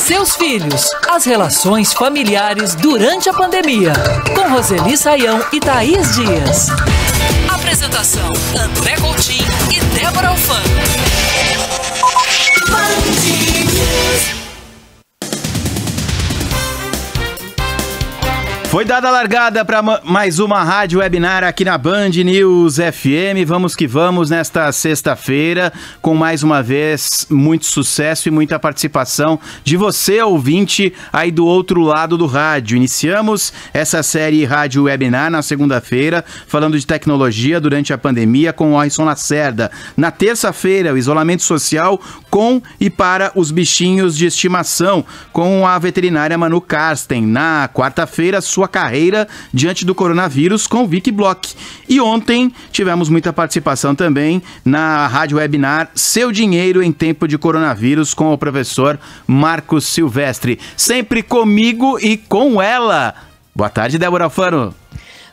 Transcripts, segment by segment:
Seus filhos, as relações familiares durante a pandemia. Com Roseli Saião e Thaís Dias. Apresentação: André Coutinho e Débora Alfano. Foi dada a largada para mais uma rádio webinar aqui na Band News FM. Vamos que vamos nesta sexta-feira, com mais uma vez muito sucesso e muita participação de você, ouvinte, aí do outro lado do rádio. Iniciamos essa série Rádio Webinar na segunda-feira, falando de tecnologia durante a pandemia com o Arisson Lacerda. Na terça-feira, o isolamento social com e para os bichinhos de estimação, com a veterinária Manu Karsten. Na quarta-feira, sua carreira diante do coronavírus com Vicky Bloch. E ontem tivemos muita participação também na rádio webinar Seu Dinheiro em Tempo de Coronavírus com o professor Marcos Silvestre. Sempre comigo e com ela. Boa tarde, Débora Alfano.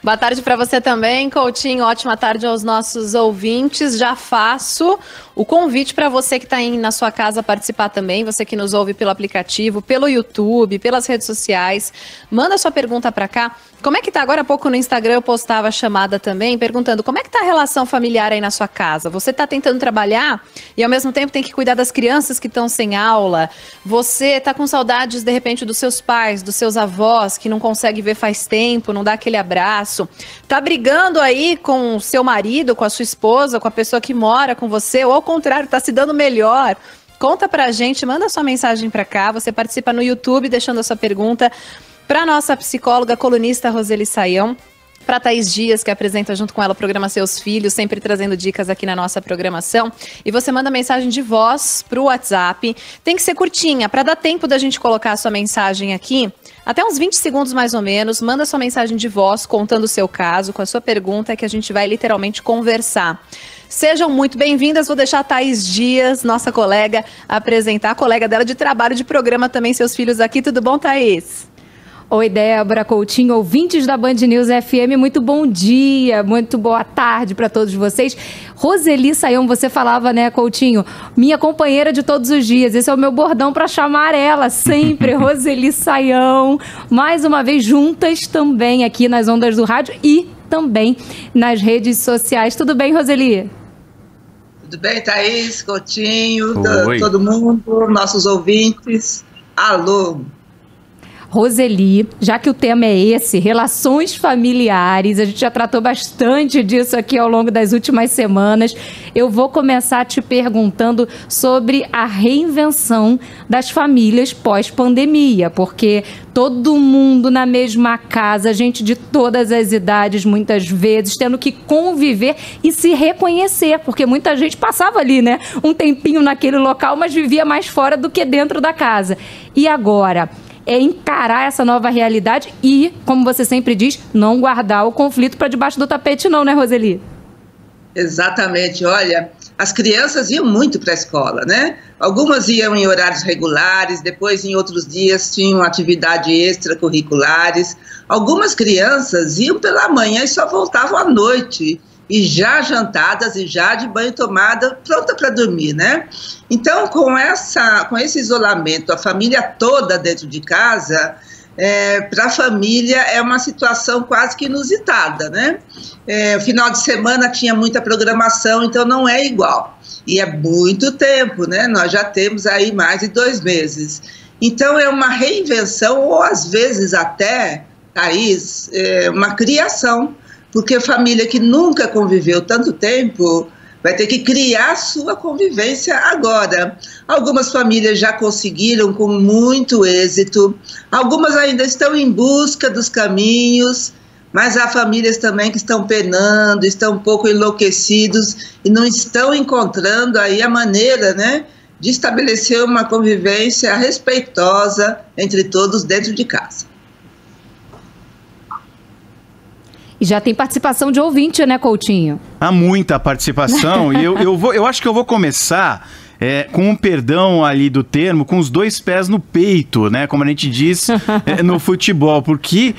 Boa tarde para você também, Coutinho. Ótima tarde aos nossos ouvintes. Já faço o convite para você que está aí na sua casa participar também, você que nos ouve pelo aplicativo, pelo YouTube, pelas redes sociais. Manda sua pergunta para cá. Como é que tá? Agora há pouco no Instagram eu postava a chamada também, perguntando como é que tá a relação familiar aí na sua casa? Você está tentando trabalhar e ao mesmo tempo tem que cuidar das crianças que estão sem aula? Você está com saudades, de repente, dos seus pais, dos seus avós, que não consegue ver faz tempo, não dá aquele abraço? Tá brigando aí com o seu marido, com a sua esposa, com a pessoa que mora com você, ou ao contrário, tá se dando melhor? Conta pra gente, manda sua mensagem pra cá, você participa no YouTube deixando a sua pergunta pra nossa psicóloga colunista Roseli Saião, para Thaís Dias, que apresenta junto com ela o programa Seus Filhos, sempre trazendo dicas aqui na nossa programação. E você manda mensagem de voz pro WhatsApp. Tem que ser curtinha, para dar tempo da gente colocar a sua mensagem aqui. Até uns 20 segundos mais ou menos. Manda sua mensagem de voz, contando o seu caso, com a sua pergunta, que a gente vai literalmente conversar. Sejam muito bem-vindas. Vou deixar a Thaís Dias, nossa colega, apresentar. A colega dela de trabalho, de programa também, Seus Filhos aqui. Tudo bom, Thaís? Oi, Débora Coutinho, ouvintes da Band News FM, muito bom dia, muito boa tarde para todos vocês. Roseli Saião, você falava, né, Coutinho, minha companheira de todos os dias, esse é o meu bordão para chamar ela sempre, Roseli Saião, mais uma vez juntas também aqui nas ondas do rádio e também nas redes sociais. Tudo bem, Roseli? Tudo bem, Thaís, Coutinho, todo mundo, nossos ouvintes, alô. Roseli, já que o tema é esse, relações familiares, a gente já tratou bastante disso aqui ao longo das últimas semanas, eu vou começar te perguntando sobre a reinvenção das famílias pós-pandemia, porque todo mundo na mesma casa, gente de todas as idades, muitas vezes, tendo que conviver e se reconhecer, porque muita gente passava ali, né, um tempinho naquele local, mas vivia mais fora do que dentro da casa. E agora é encarar essa nova realidade e, como você sempre diz, não guardar o conflito para debaixo do tapete não, né, Roseli? Exatamente. Olha, as crianças iam muito para a escola, né? Algumas iam em horários regulares, depois em outros dias tinham atividades extracurriculares. Algumas crianças iam pela manhã e só voltavam à noite, e já jantadas e já de banho tomada, pronta para dormir, né? Então, com esse isolamento, a família toda dentro de casa, para a família é uma situação quase que inusitada, né? O final de semana tinha muita programação, então não é igual. E é muito tempo, né? Nós já temos aí mais de 2 meses. Então, é uma reinvenção, ou às vezes até, Thaís, uma criação. Porque a família que nunca conviveu tanto tempo vai ter que criar sua convivência agora. Algumas famílias já conseguiram com muito êxito, algumas ainda estão em busca dos caminhos, mas há famílias também que estão penando, estão um pouco enlouquecidos e não estão encontrando aí a maneira, né, de estabelecer uma convivência respeitosa entre todos dentro de casa. E já tem participação de ouvinte, né, Coutinho? Há muita participação e eu acho que eu vou começar com um perdão ali do termo, com os 2 pés no peito, né? Como a gente diz no futebol, porque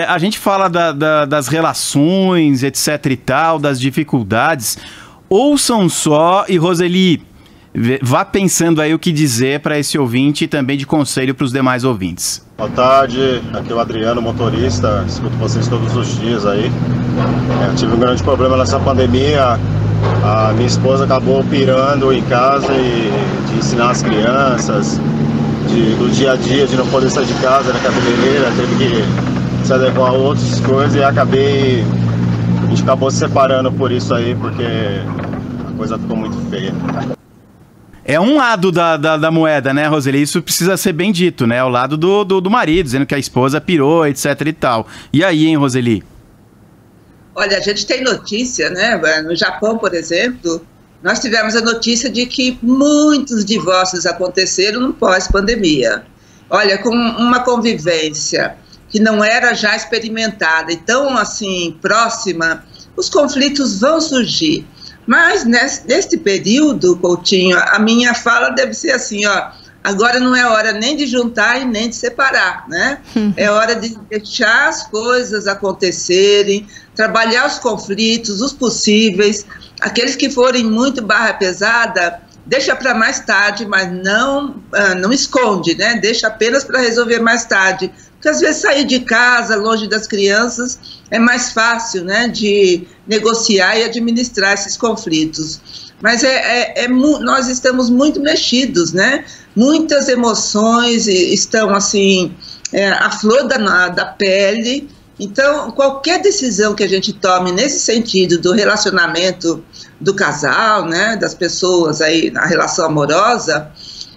a gente fala das relações, etc e tal, das dificuldades. Ouçam só, e Roseli, vá pensando aí o que dizer para esse ouvinte e também de conselho para os demais ouvintes. Boa tarde, aqui é o Adriano, motorista, escuto vocês todos os dias aí. Eu tive um grande problema nessa pandemia, a minha esposa acabou pirando em casa e de ensinar as crianças, do dia a dia, de não poder sair de casa, na cabeleireira, teve que se adequar a outras coisas e a gente acabou se separando por isso aí, porque a coisa ficou muito feia. É um lado da moeda, né, Roseli? Isso precisa ser bem dito, né? O lado do marido, dizendo que a esposa pirou, etc e tal. E aí, hein, Roseli? Olha, a gente tem notícia, né? No Japão, por exemplo, nós tivemos a notícia de que muitos divórcios aconteceram no pós-pandemia. Olha, com uma convivência que não era já experimentada e tão, assim, próxima, os conflitos vão surgir. Mas neste período, Coutinho, a minha fala deve ser assim, ó, agora não é hora nem de juntar e nem de separar, né? É hora de deixar as coisas acontecerem, trabalhar os conflitos, os possíveis, aqueles que forem muito barra pesada, deixa para mais tarde, mas não esconde, né? Deixa apenas para resolver mais tarde. Porque às vezes sair de casa, longe das crianças, é mais fácil, né, de negociar e administrar esses conflitos. Mas nós estamos muito mexidos, né? Muitas emoções estão, assim, à flor da pele. Então, qualquer decisão que a gente tome nesse sentido do relacionamento do casal, né, das pessoas aí na relação amorosa,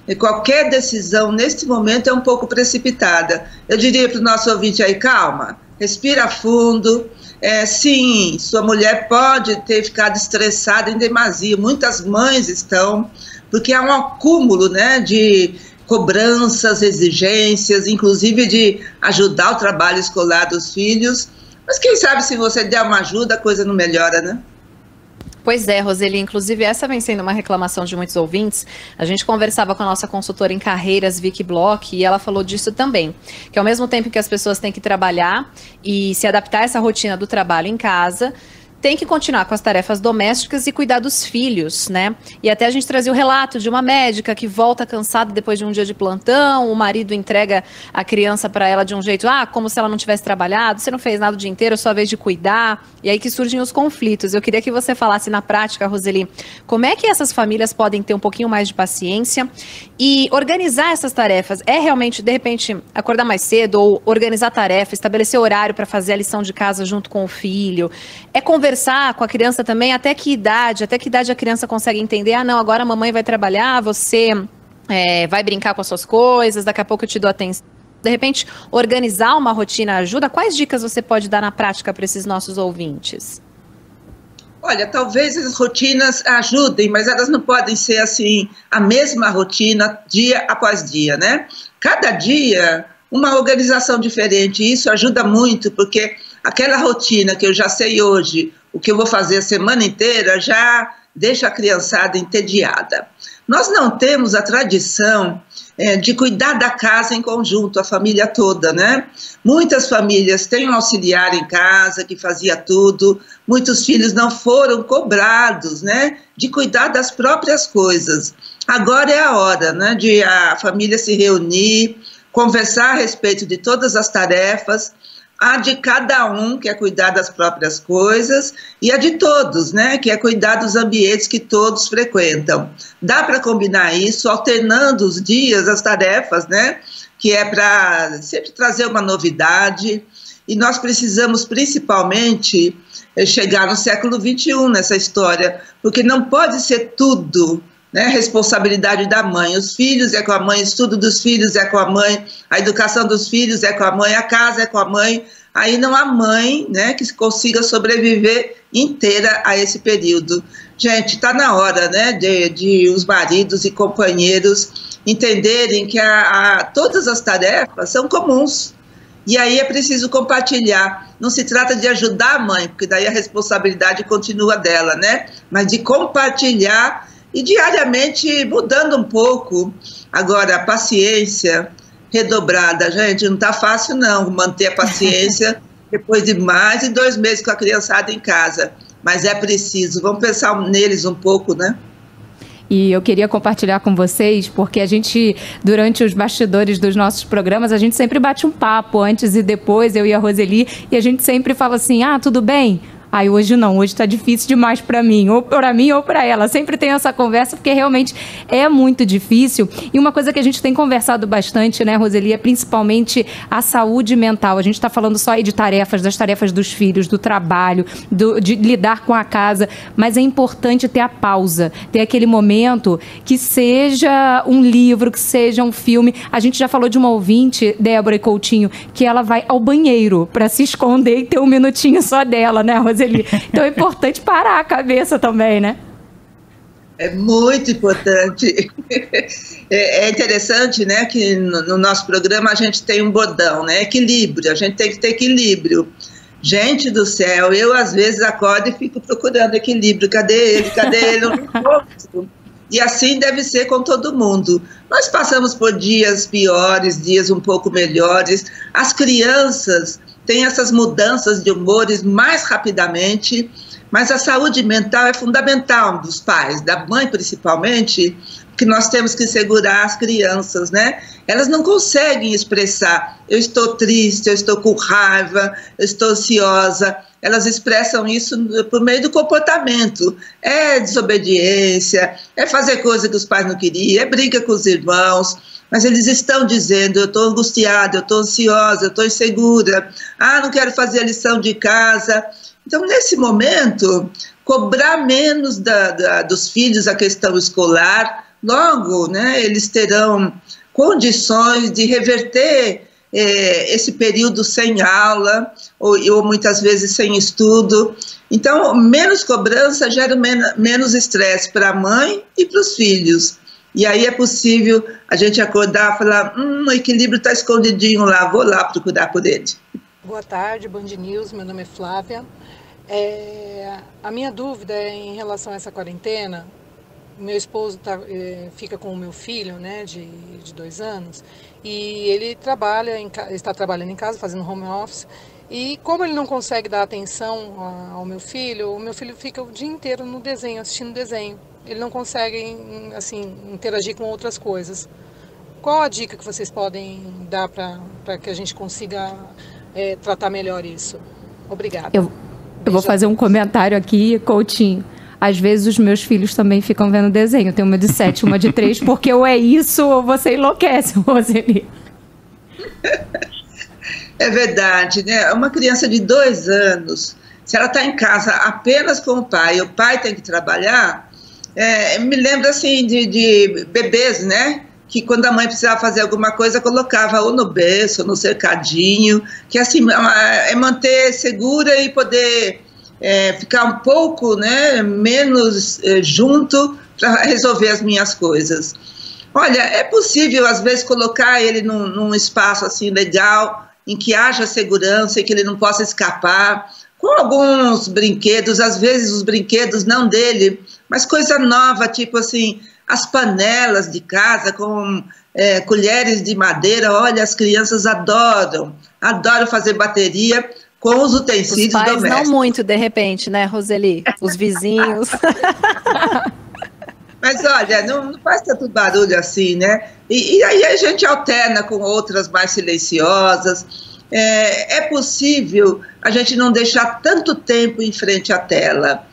e qualquer decisão neste momento é um pouco precipitada. Eu diria para o nosso ouvinte aí, calma, respira fundo. Sim, sua mulher pode ter ficado estressada em demasia, muitas mães estão, porque há um acúmulo, né, de cobranças, exigências, inclusive de ajudar o trabalho escolar dos filhos. Mas quem sabe se você der uma ajuda, a coisa não melhora, né? Pois é, Roseli, inclusive essa vem sendo uma reclamação de muitos ouvintes. A gente conversava com a nossa consultora em carreiras, Vicky Bloch, e ela falou disso também, que ao mesmo tempo que as pessoas têm que trabalhar e se adaptar a essa rotina do trabalho em casa, tem que continuar com as tarefas domésticas e cuidar dos filhos, né? E até a gente trazia o relato de uma médica que volta cansada depois de um dia de plantão, o marido entrega a criança para ela de um jeito, como se ela não tivesse trabalhado, você não fez nada o dia inteiro, é sua vez de cuidar, e aí que surgem os conflitos. Eu queria que você falasse na prática, Roseli, como é que essas famílias podem ter um pouquinho mais de paciência e organizar essas tarefas? É realmente, de repente, acordar mais cedo ou organizar tarefa, estabelecer horário para fazer a lição de casa junto com o filho? É conversar com a criança também, até que idade a criança consegue entender, não, agora a mamãe vai trabalhar, você vai brincar com as suas coisas, daqui a pouco eu te dou atenção. De repente, organizar uma rotina ajuda? Quais dicas você pode dar na prática para esses nossos ouvintes? Olha, talvez as rotinas ajudem, mas elas não podem ser assim, a mesma rotina dia após dia, né? Cada dia, uma organização diferente, isso ajuda muito, porque aquela rotina que eu já sei hoje, o que eu vou fazer a semana inteira, já deixa a criançada entediada. Nós não temos a tradição de cuidar da casa em conjunto, a família toda, né? Muitas famílias têm um auxiliar em casa que fazia tudo, muitos filhos não foram cobrados, né, de cuidar das próprias coisas. Agora é a hora, né, de a família se reunir, conversar a respeito de todas as tarefas, a de cada um, que é cuidar das próprias coisas, e a de todos, né, que é cuidar dos ambientes que todos frequentam. Dá para combinar isso, alternando os dias, as tarefas, né, que é para sempre trazer uma novidade, e nós precisamos principalmente chegar no século XXI nessa história, porque não pode ser tudo, né, responsabilidade da mãe. Os filhos é com a mãe, o estudo dos filhos é com a mãe, a educação dos filhos é com a mãe, a casa é com a mãe. Aí não há mãe, né, que consiga sobreviver inteira a esse período. Gente, está na hora, né, de os maridos e companheiros entenderem que todas as tarefas são comuns. E aí é preciso compartilhar. Não se trata de ajudar a mãe, porque daí a responsabilidade continua dela, né, mas de compartilhar e diariamente mudando um pouco. Agora, a paciência redobrada, gente, não está fácil não, manter a paciência depois de mais de 2 meses com a criançada em casa, mas é preciso, vamos pensar neles um pouco, né? E eu queria compartilhar com vocês, porque a gente, durante os bastidores dos nossos programas, a gente sempre bate um papo antes e depois, eu e a Roseli, e a gente sempre fala assim, tudo bem? Aí hoje não, hoje tá difícil demais para mim ou para ela. Sempre tem essa conversa, porque realmente é muito difícil. E uma coisa que a gente tem conversado bastante, né, Roseli, é principalmente a saúde mental. A gente está falando só aí de tarefas, das tarefas dos filhos, do trabalho, de lidar com a casa, mas é importante ter a pausa, ter aquele momento que seja um livro, que seja um filme. A gente já falou de uma ouvinte, Débora Coutinho, que ela vai ao banheiro para se esconder e ter um minutinho só dela, né, Roseli? Então é importante parar a cabeça também, né? É muito importante. É interessante, né, que no nosso programa a gente tem um bordão, né? Equilíbrio, a gente tem que ter equilíbrio. Gente do céu, eu às vezes acordo e fico procurando equilíbrio. Cadê ele? Cadê ele? Eu não encontro. E assim deve ser com todo mundo. Nós passamos por dias piores, dias um pouco melhores. As crianças têm essas mudanças de humores mais rapidamente, mas a saúde mental é fundamental dos pais, da mãe principalmente, que nós temos que segurar as crianças, né? Elas não conseguem expressar, eu estou triste, eu estou com raiva, eu estou ansiosa. Elas expressam isso por meio do comportamento. É desobediência, é fazer coisa que os pais não queriam, é briga com os irmãos, mas eles estão dizendo, eu estou angustiada, eu estou ansiosa, eu estou insegura, não quero fazer a lição de casa. Então, nesse momento, cobrar menos dos filhos a questão escolar, logo, né, eles terão condições de reverter esse período sem aula, ou muitas vezes sem estudo. Então, menos cobrança gera menos estresse para a mãe e para os filhos. E aí é possível a gente acordar e falar, o equilíbrio está escondidinho lá, vou lá procurar por ele. Boa tarde, Band News, meu nome é Flávia. A minha dúvida é em relação a essa quarentena. Meu esposo fica com o meu filho, né, de 2 anos, e ele está trabalhando em casa, fazendo home office, e como ele não consegue dar atenção ao meu filho, o meu filho fica o dia inteiro no desenho, assistindo desenho. Ele não consegue, assim, interagir com outras coisas. Qual a dica que vocês podem dar para que a gente consiga tratar melhor isso? Obrigada. Eu vou fazer um comentário aqui, Coutinho. Às vezes os meus filhos também ficam vendo desenho. Eu tenho uma de 7, uma de 3, porque ou é isso ou você enlouquece, Roseli. É verdade, né? Uma criança de 2 anos, se ela está em casa apenas com o pai, e o pai tem que trabalhar, me lembra assim de bebês, né? Que quando a mãe precisava fazer alguma coisa, colocava ou no berço, ou no cercadinho, que assim, é manter segura e poder ficar um pouco, né, menos junto para resolver as minhas coisas. Olha, é possível às vezes colocar ele num espaço assim legal, em que haja segurança e que ele não possa escapar, com alguns brinquedos, às vezes os brinquedos não dele, mas coisa nova, tipo assim, as panelas de casa com colheres de madeira. Olha, as crianças adoram fazer bateria com os utensílios os pais domésticos. Não muito, de repente, né, Roseli? Os vizinhos. Mas olha, não faz tanto barulho assim, né? E aí a gente alterna com outras mais silenciosas. É possível a gente não deixar tanto tempo em frente à tela.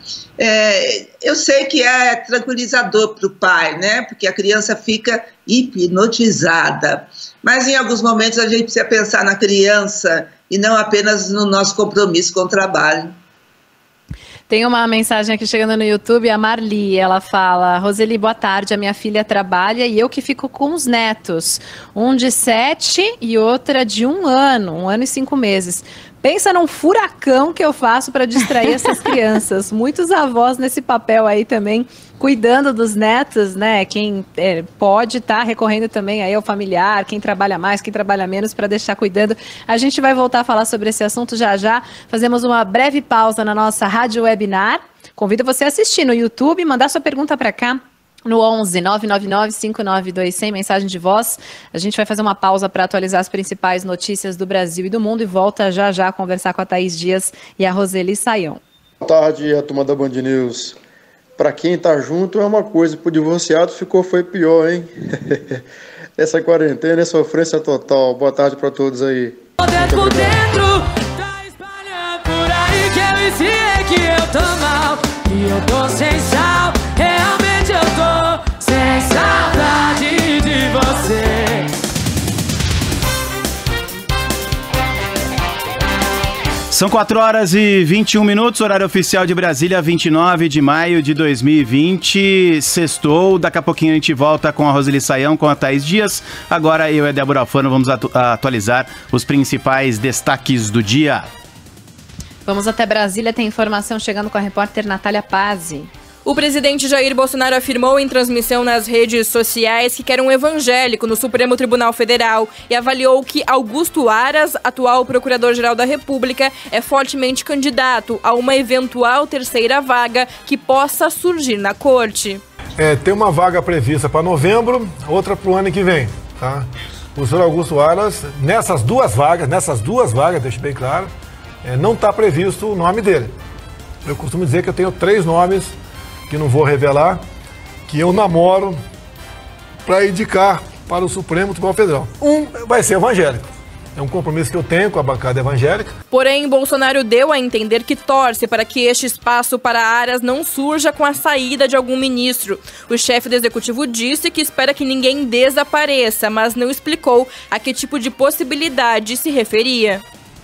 Eu sei que é tranquilizador para o pai, né? Porque a criança fica hipnotizada. Mas em alguns momentos a gente precisa pensar na criança e não apenas no nosso compromisso com o trabalho. Tem uma mensagem aqui chegando no YouTube, a Marli, ela fala: Roseli, boa tarde, a minha filha trabalha e eu que fico com os netos, um de 7 e outra de 1 ano, 1 ano e 5 meses. Pensa num furacão que eu faço para distrair essas crianças. Muitos avós nesse papel aí também, cuidando dos netos, né? Quem pode estar recorrendo também aí ao familiar, quem trabalha mais, quem trabalha menos, para deixar cuidando. A gente vai voltar a falar sobre esse assunto já já. Fazemos uma breve pausa na nossa rádio webinar. Convido você a assistir no YouTube, mandar sua pergunta para cá. No 11 999 592 100, mensagem de voz. A gente vai fazer uma pausa para atualizar as principais notícias do Brasil e do mundo e volta já já a conversar com a Thaís Dias e a Roseli Saião. Boa tarde, a turma da Band News. Para quem tá junto é uma coisa, pro divorciado foi pior, hein? Essa quarentena é sofrência total. Boa tarde para todos aí. Por dentro, tá espalhando por aí que eu ensinei que eu tô mal, que eu tô sem sal, realmente eu tô sem saudade de você. São 4h21, horário oficial de Brasília, 29 de maio de 2020, sextou. Daqui a pouquinho a gente volta com a Roseli Saião, com a Thaís Dias. Agora eu e a Débora Alfano vamos atualizar os principais destaques do dia. Vamos até Brasília, tem informação chegando com a repórter Natália Pazzi. O presidente Jair Bolsonaro afirmou em transmissão nas redes sociais que quer um evangélico no Supremo Tribunal Federal e avaliou que Augusto Aras, atual procurador-geral da República, é fortemente candidato a uma eventual terceira vaga que possa surgir na corte. Tem uma vaga prevista para novembro, outra para o ano que vem, tá? O senhor Augusto Aras, nessas duas vagas, deixe bem claro, não está previsto o nome dele. Eu costumo dizer que eu tenho 3 nomes que não vou revelar, que eu namoro para indicar para o Supremo Tribunal Federal. Um vai ser evangélico. É um compromisso que eu tenho com a bancada evangélica. Porém, Bolsonaro deu a entender que torce para que este espaço para Aras não surja com a saída de algum ministro. O chefe do executivo disse que espera que ninguém desapareça, mas não explicou a que tipo de possibilidade se referia.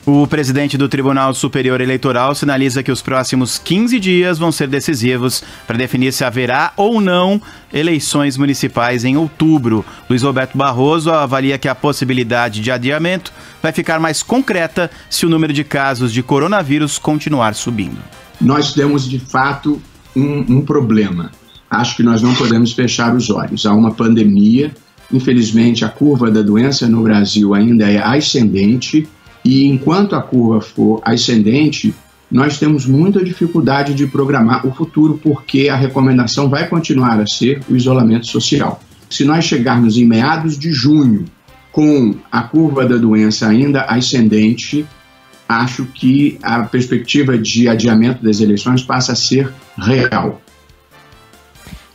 O presidente do Tribunal Superior Eleitoral sinaliza que os próximos 15 dias vão ser decisivos para definir se haverá ou não eleições municipais em outubro. Luiz Roberto Barroso avalia que a possibilidade de adiamento vai ficar mais concreta se o número de casos de coronavírus continuar subindo. Nós temos, de fato, um problema. Acho que nós não podemos fechar os olhos. Há uma pandemia, infelizmente a curva da doença no Brasil ainda é ascendente. E enquanto a curva for ascendente, nós temos muita dificuldade de programar o futuro, porque a recomendação vai continuar a ser o isolamento social. Se nós chegarmos em meados de junho com a curva da doença ainda ascendente, acho que a perspectiva de adiamento das eleições passa a ser real.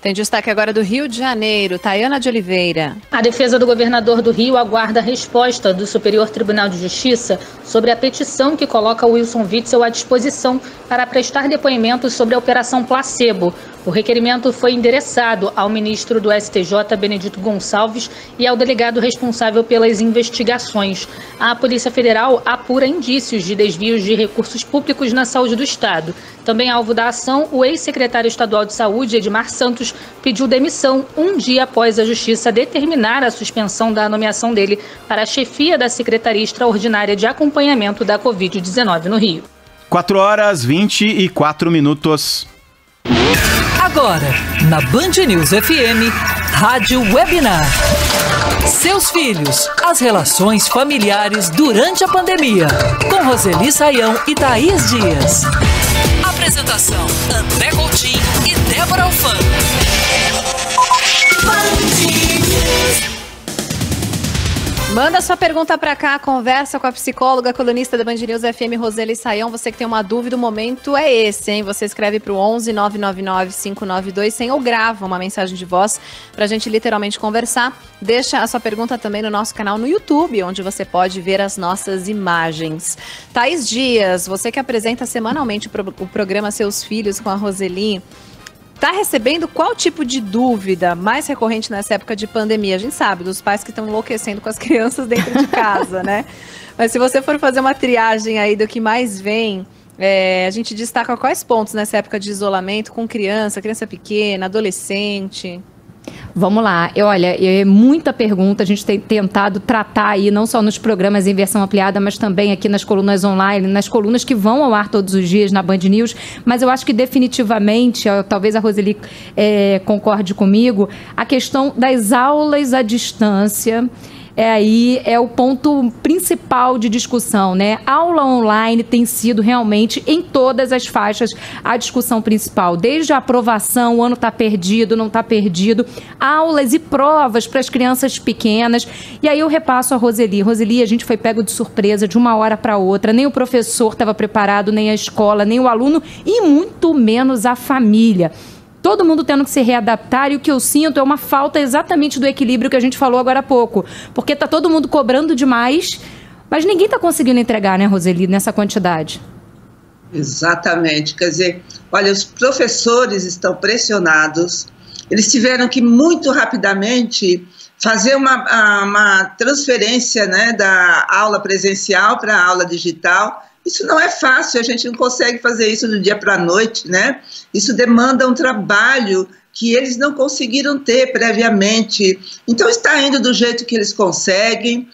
Tem destaque agora do Rio de Janeiro, Tayana de Oliveira. A defesa do governador do Rio aguarda a resposta do Superior Tribunal de Justiça sobre a petição que coloca Wilson Witzel à disposição para prestar depoimentos sobre a Operação Placebo. O requerimento foi endereçado ao ministro do STJ, Benedito Gonçalves, e ao delegado responsável pelas investigações. A Polícia Federal apura indícios de desvios de recursos públicos na saúde do Estado. Também alvo da ação, o ex-secretário estadual de Saúde, Edmar Santos, pediu demissão um dia após a Justiça determinar a suspensão da nomeação dele para a chefia da Secretaria Extraordinária de Acompanhamento da Covid-19 no Rio. 4h24. Agora, na Band News FM, Rádio Webinar. Seus filhos, as relações familiares durante a pandemia. Com Roseli Saião e Thaís Dias. Apresentação, André Coutinho e Débora Alfano. Manda sua pergunta pra cá, conversa com a psicóloga, colunista da Band News FM, Roseli Saião. Você que tem uma dúvida, o momento é esse, hein? Você escreve pro 11 999 592 100 ou grava uma mensagem de voz pra gente literalmente conversar. Deixa a sua pergunta também no nosso canal no YouTube, onde você pode ver as nossas imagens. Thaís Dias, você que apresenta semanalmente o programa Seus Filhos com a Roseli, tá recebendo qual tipo de dúvida mais recorrente nessa época de pandemia? A gente sabe, dos pais que estão enlouquecendo com as crianças dentro de casa, né? Mas se você for fazer uma triagem aí do que mais vem, a gente destaca quais pontos nessa época de isolamento com criança pequena, adolescente. Vamos lá, olha, muita pergunta, a gente tem tentado tratar aí, não só nos programas em versão ampliada, mas também aqui nas colunas online, nas colunas que vão ao ar todos os dias na Band News, mas eu acho que definitivamente, talvez a Roseli concorde comigo, a questão das aulas à distância, é o ponto principal de discussão, né? Aula online tem sido realmente, em todas as faixas, a discussão principal. Desde a aprovação, o ano está perdido, não está perdido, aulas e provas para as crianças pequenas. E aí eu repasso a Roseli. Roseli, a gente foi pego de surpresa de uma hora para outra. Nem o professor estava preparado, nem a escola, nem o aluno e muito menos a família. todo mundo tendo que se readaptar, e o que eu sinto é uma falta exatamente do equilíbrio que a gente falou agora há pouco. Porque tá todo mundo cobrando demais, mas ninguém está conseguindo entregar, né, Roseli, nessa quantidade. Exatamente. Quer dizer, olha, os professores estão pressionados, eles tiveram que muito rapidamente fazer uma transferência, né, da aula presencial para a aula digital. Isso não é fácil, a gente não consegue fazer isso do dia para a noite, né? Isso demanda um trabalho que eles não conseguiram ter previamente. Então está indo do jeito que eles conseguem.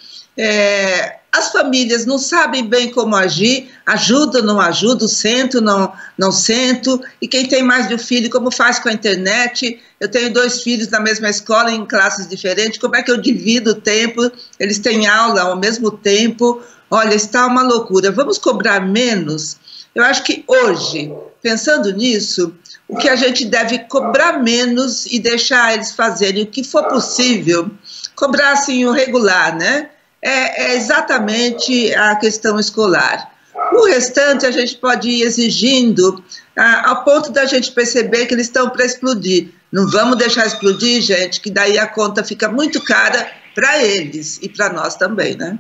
As famílias não sabem bem como agir, ajuda ou não ajuda, sento, não sento, e quem tem mais de um filho, como faz com a internet? Eu tenho 2 filhos na mesma escola, em classes diferentes, como é que eu divido o tempo? Eles têm aula ao mesmo tempo. Olha, está uma loucura. Vamos cobrar menos? Eu acho que hoje, pensando nisso, o que a gente deve cobrar menos e deixar eles fazerem o que for possível, cobrar assim o regular, né? É exatamente a questão escolar. O restante a gente pode ir exigindo ao ponto da gente perceber que eles estão para explodir. Não vamos deixar explodir, gente, que daí a conta fica muito cara para eles e para nós também, né?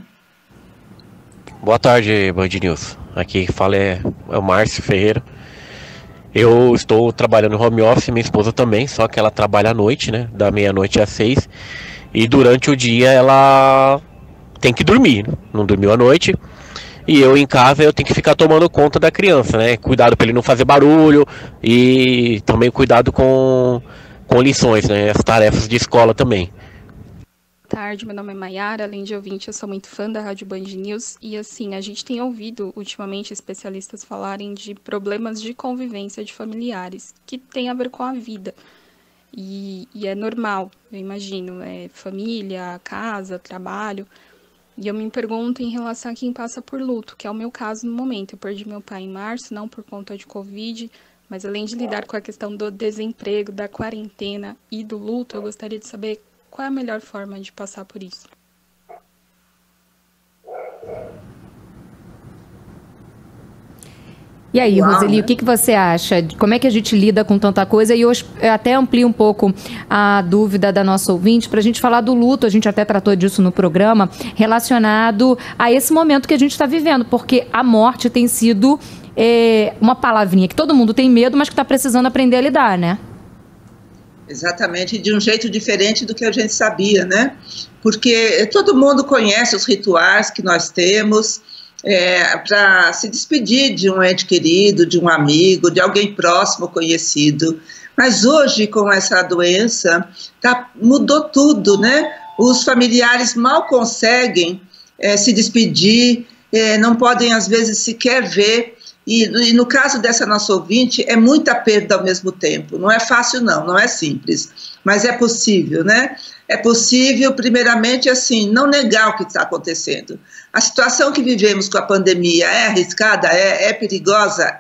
Boa tarde, Band News. Aqui quem fala é o Márcio Ferreira. Eu estou trabalhando no home office, minha esposa também, só que ela trabalha à noite, né? Da meia-noite às 6. E durante o dia ela tem que dormir, não dormiu à noite. E eu em casa eu tenho que ficar tomando conta da criança, né? Cuidado para ele não fazer barulho e também cuidado com lições, né? As tarefas de escola também. Boa tarde, meu nome é Maiara, além de ouvinte, eu sou muito fã da Rádio Band News e assim, a gente tem ouvido ultimamente especialistas falarem de problemas de convivência de familiares, que tem a ver com a vida e é normal, eu imagino, família, casa, trabalho, e eu me pergunto em relação a quem passa por luto, que é o meu caso no momento. Eu perdi meu pai em março, não por conta de Covid, mas além de lidar com a questão do desemprego, da quarentena e do luto, eu gostaria de saber qual é a melhor forma de passar por isso? E aí, Roseli, o que você acha? Como é que a gente lida com tanta coisa? E hoje eu até amplio um pouco a dúvida da nossa ouvinte para a gente falar do luto. A gente até tratou disso no programa, relacionado a esse momento que a gente está vivendo, porque a morte tem sido uma palavrinha que todo mundo tem medo, mas que está precisando aprender a lidar, né? Exatamente, de um jeito diferente do que a gente sabia, né? Porque todo mundo conhece os rituais que nós temos para se despedir de um ente querido, de um amigo, de alguém próximo, conhecido. Mas hoje, com essa doença, mudou tudo, né? Os familiares mal conseguem se despedir, não podem, às vezes, sequer ver. E no caso dessa nossa ouvinte, é muita perda ao mesmo tempo. Não é fácil, não é simples, mas é possível, né? É possível, primeiramente, assim, não negar o que está acontecendo. A situação que vivemos com a pandemia é arriscada, é perigosa,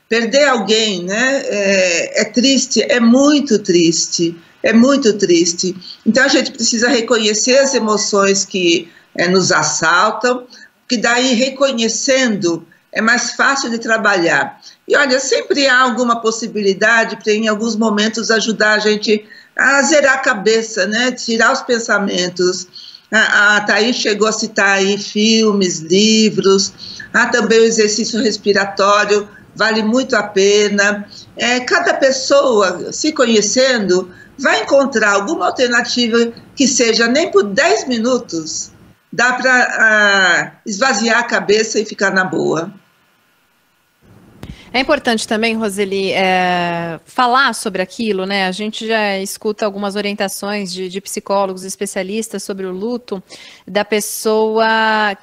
perder alguém, né? É triste, é muito triste, é muito triste. Então a gente precisa reconhecer as emoções que nos assaltam, que daí reconhecendo é mais fácil de trabalhar. E olha, sempre há alguma possibilidade para em alguns momentos ajudar a gente a zerar a cabeça, né? Tirar os pensamentos. A Thaís chegou a citar aí filmes, livros, há também o exercício respiratório, vale muito a pena. Cada pessoa, se conhecendo, vai encontrar alguma alternativa que seja nem por 10 minutos, dá para esvaziar a cabeça e ficar na boa. É importante também, Roseli, falar sobre aquilo, né? A gente já escuta algumas orientações de psicólogos especialistas sobre o luto da pessoa.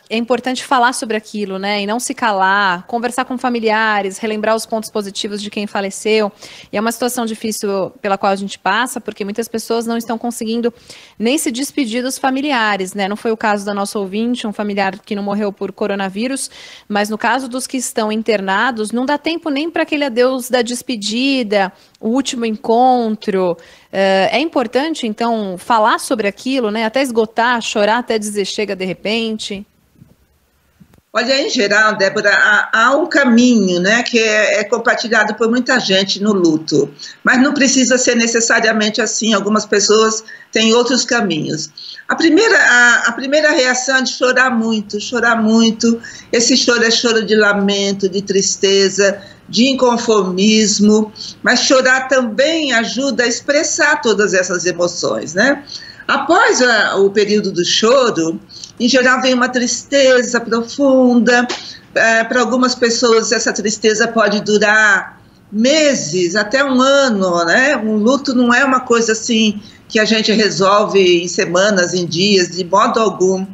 É importante falar sobre aquilo, né? E não se calar, conversar com familiares, relembrar os pontos positivos de quem faleceu. E é uma situação difícil pela qual a gente passa, porque muitas pessoas não estão conseguindo nem se despedir dos familiares, né? Não foi o caso da nossa ouvinte, um familiar que não morreu por coronavírus, mas no caso dos que estão internados, não dá tempo nem para aquele adeus da despedida, o último encontro. É importante, então, falar sobre aquilo, né? Até esgotar, chorar, até dizer chega de repente. Olha, em geral, Débora, há um caminho, né, que é compartilhado por muita gente no luto, mas não precisa ser necessariamente assim. Algumas pessoas têm outros caminhos. A primeira reação é de chorar muito, chorar muito. Esse choro é choro de lamento, de tristeza, de inconformismo, mas chorar também ajuda a expressar todas essas emoções, né? Após o período do choro, em geral vem uma tristeza profunda. Para algumas pessoas essa tristeza pode durar meses, até um ano, né? Um luto não é uma coisa assim que a gente resolve em semanas, em dias, de modo algum.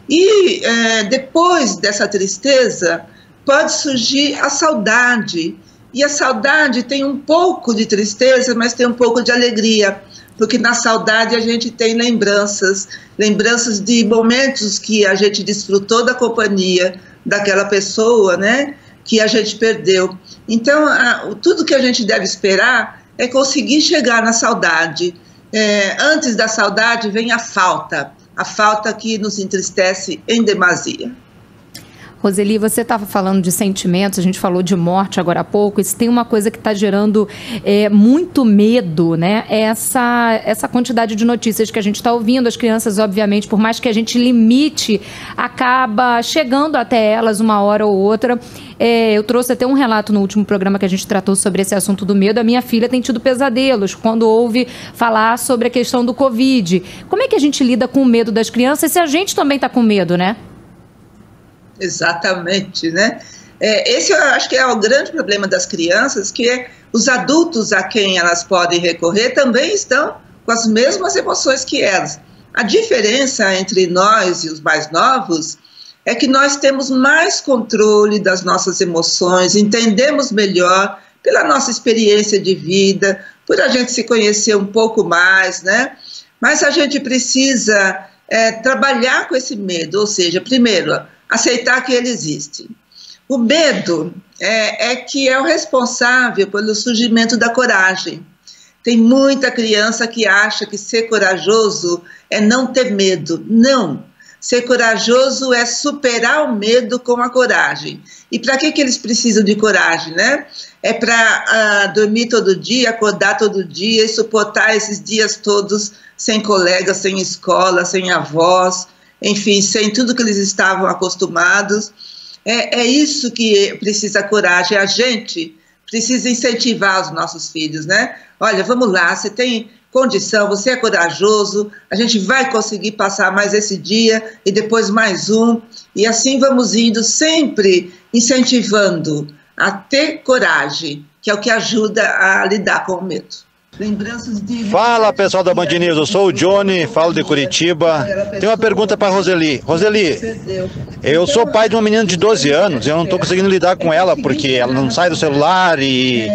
E depois dessa tristeza pode surgir a saudade. E a saudade tem um pouco de tristeza, mas tem um pouco de alegria. Porque na saudade a gente tem lembranças de momentos que a gente desfrutou da companhia daquela pessoa, né, que a gente perdeu. Então, tudo que a gente deve esperar é conseguir chegar na saudade. Antes da saudade vem a falta que nos entristece em demasia. Roseli, você estava falando de sentimentos, a gente falou de morte agora há pouco, e se tem uma coisa que está gerando muito medo, né? É essa quantidade de notícias que a gente está ouvindo. As crianças, obviamente, por mais que a gente limite, acaba chegando até elas uma hora ou outra. Eu trouxe até um relato no último programa que a gente tratou sobre esse assunto do medo. A minha filha tem tido pesadelos quando ouve falar sobre a questão do Covid. Como é que a gente lida com o medo das crianças se a gente também está com medo, né? Exatamente, né? Esse eu acho que é o grande problema das crianças, que os adultos a quem elas podem recorrer também estão com as mesmas emoções que elas. A diferença entre nós e os mais novos é que nós temos mais controle das nossas emoções, entendemos melhor pela nossa experiência de vida, por a gente se conhecer um pouco mais, né? Mas a gente precisa trabalhar com esse medo, ou seja, primeiro, aceitar que ele existe. O medo que é o responsável pelo surgimento da coragem. Tem muita criança que acha que ser corajoso é não ter medo. Não. Ser corajoso é superar o medo com a coragem. E para que eles precisam de coragem, né? É para dormir todo dia, acordar todo dia e suportar esses dias todos sem colegas, sem escola, sem avós, enfim, sem tudo que eles estavam acostumados. É isso que precisa coragem. A gente precisa incentivar os nossos filhos, né? Olha, vamos lá, você tem condição, você é corajoso, a gente vai conseguir passar mais esse dia e depois mais um. E assim vamos indo, sempre incentivando a ter coragem, que é o que ajuda a lidar com o medo. Fala, pessoal da Band News, eu sou o Johnny, falo de Curitiba. Tenho uma pergunta para Roseli. Roseli, eu sou pai de uma menina de 12 anos, eu não estou conseguindo lidar com ela porque ela não sai do celular e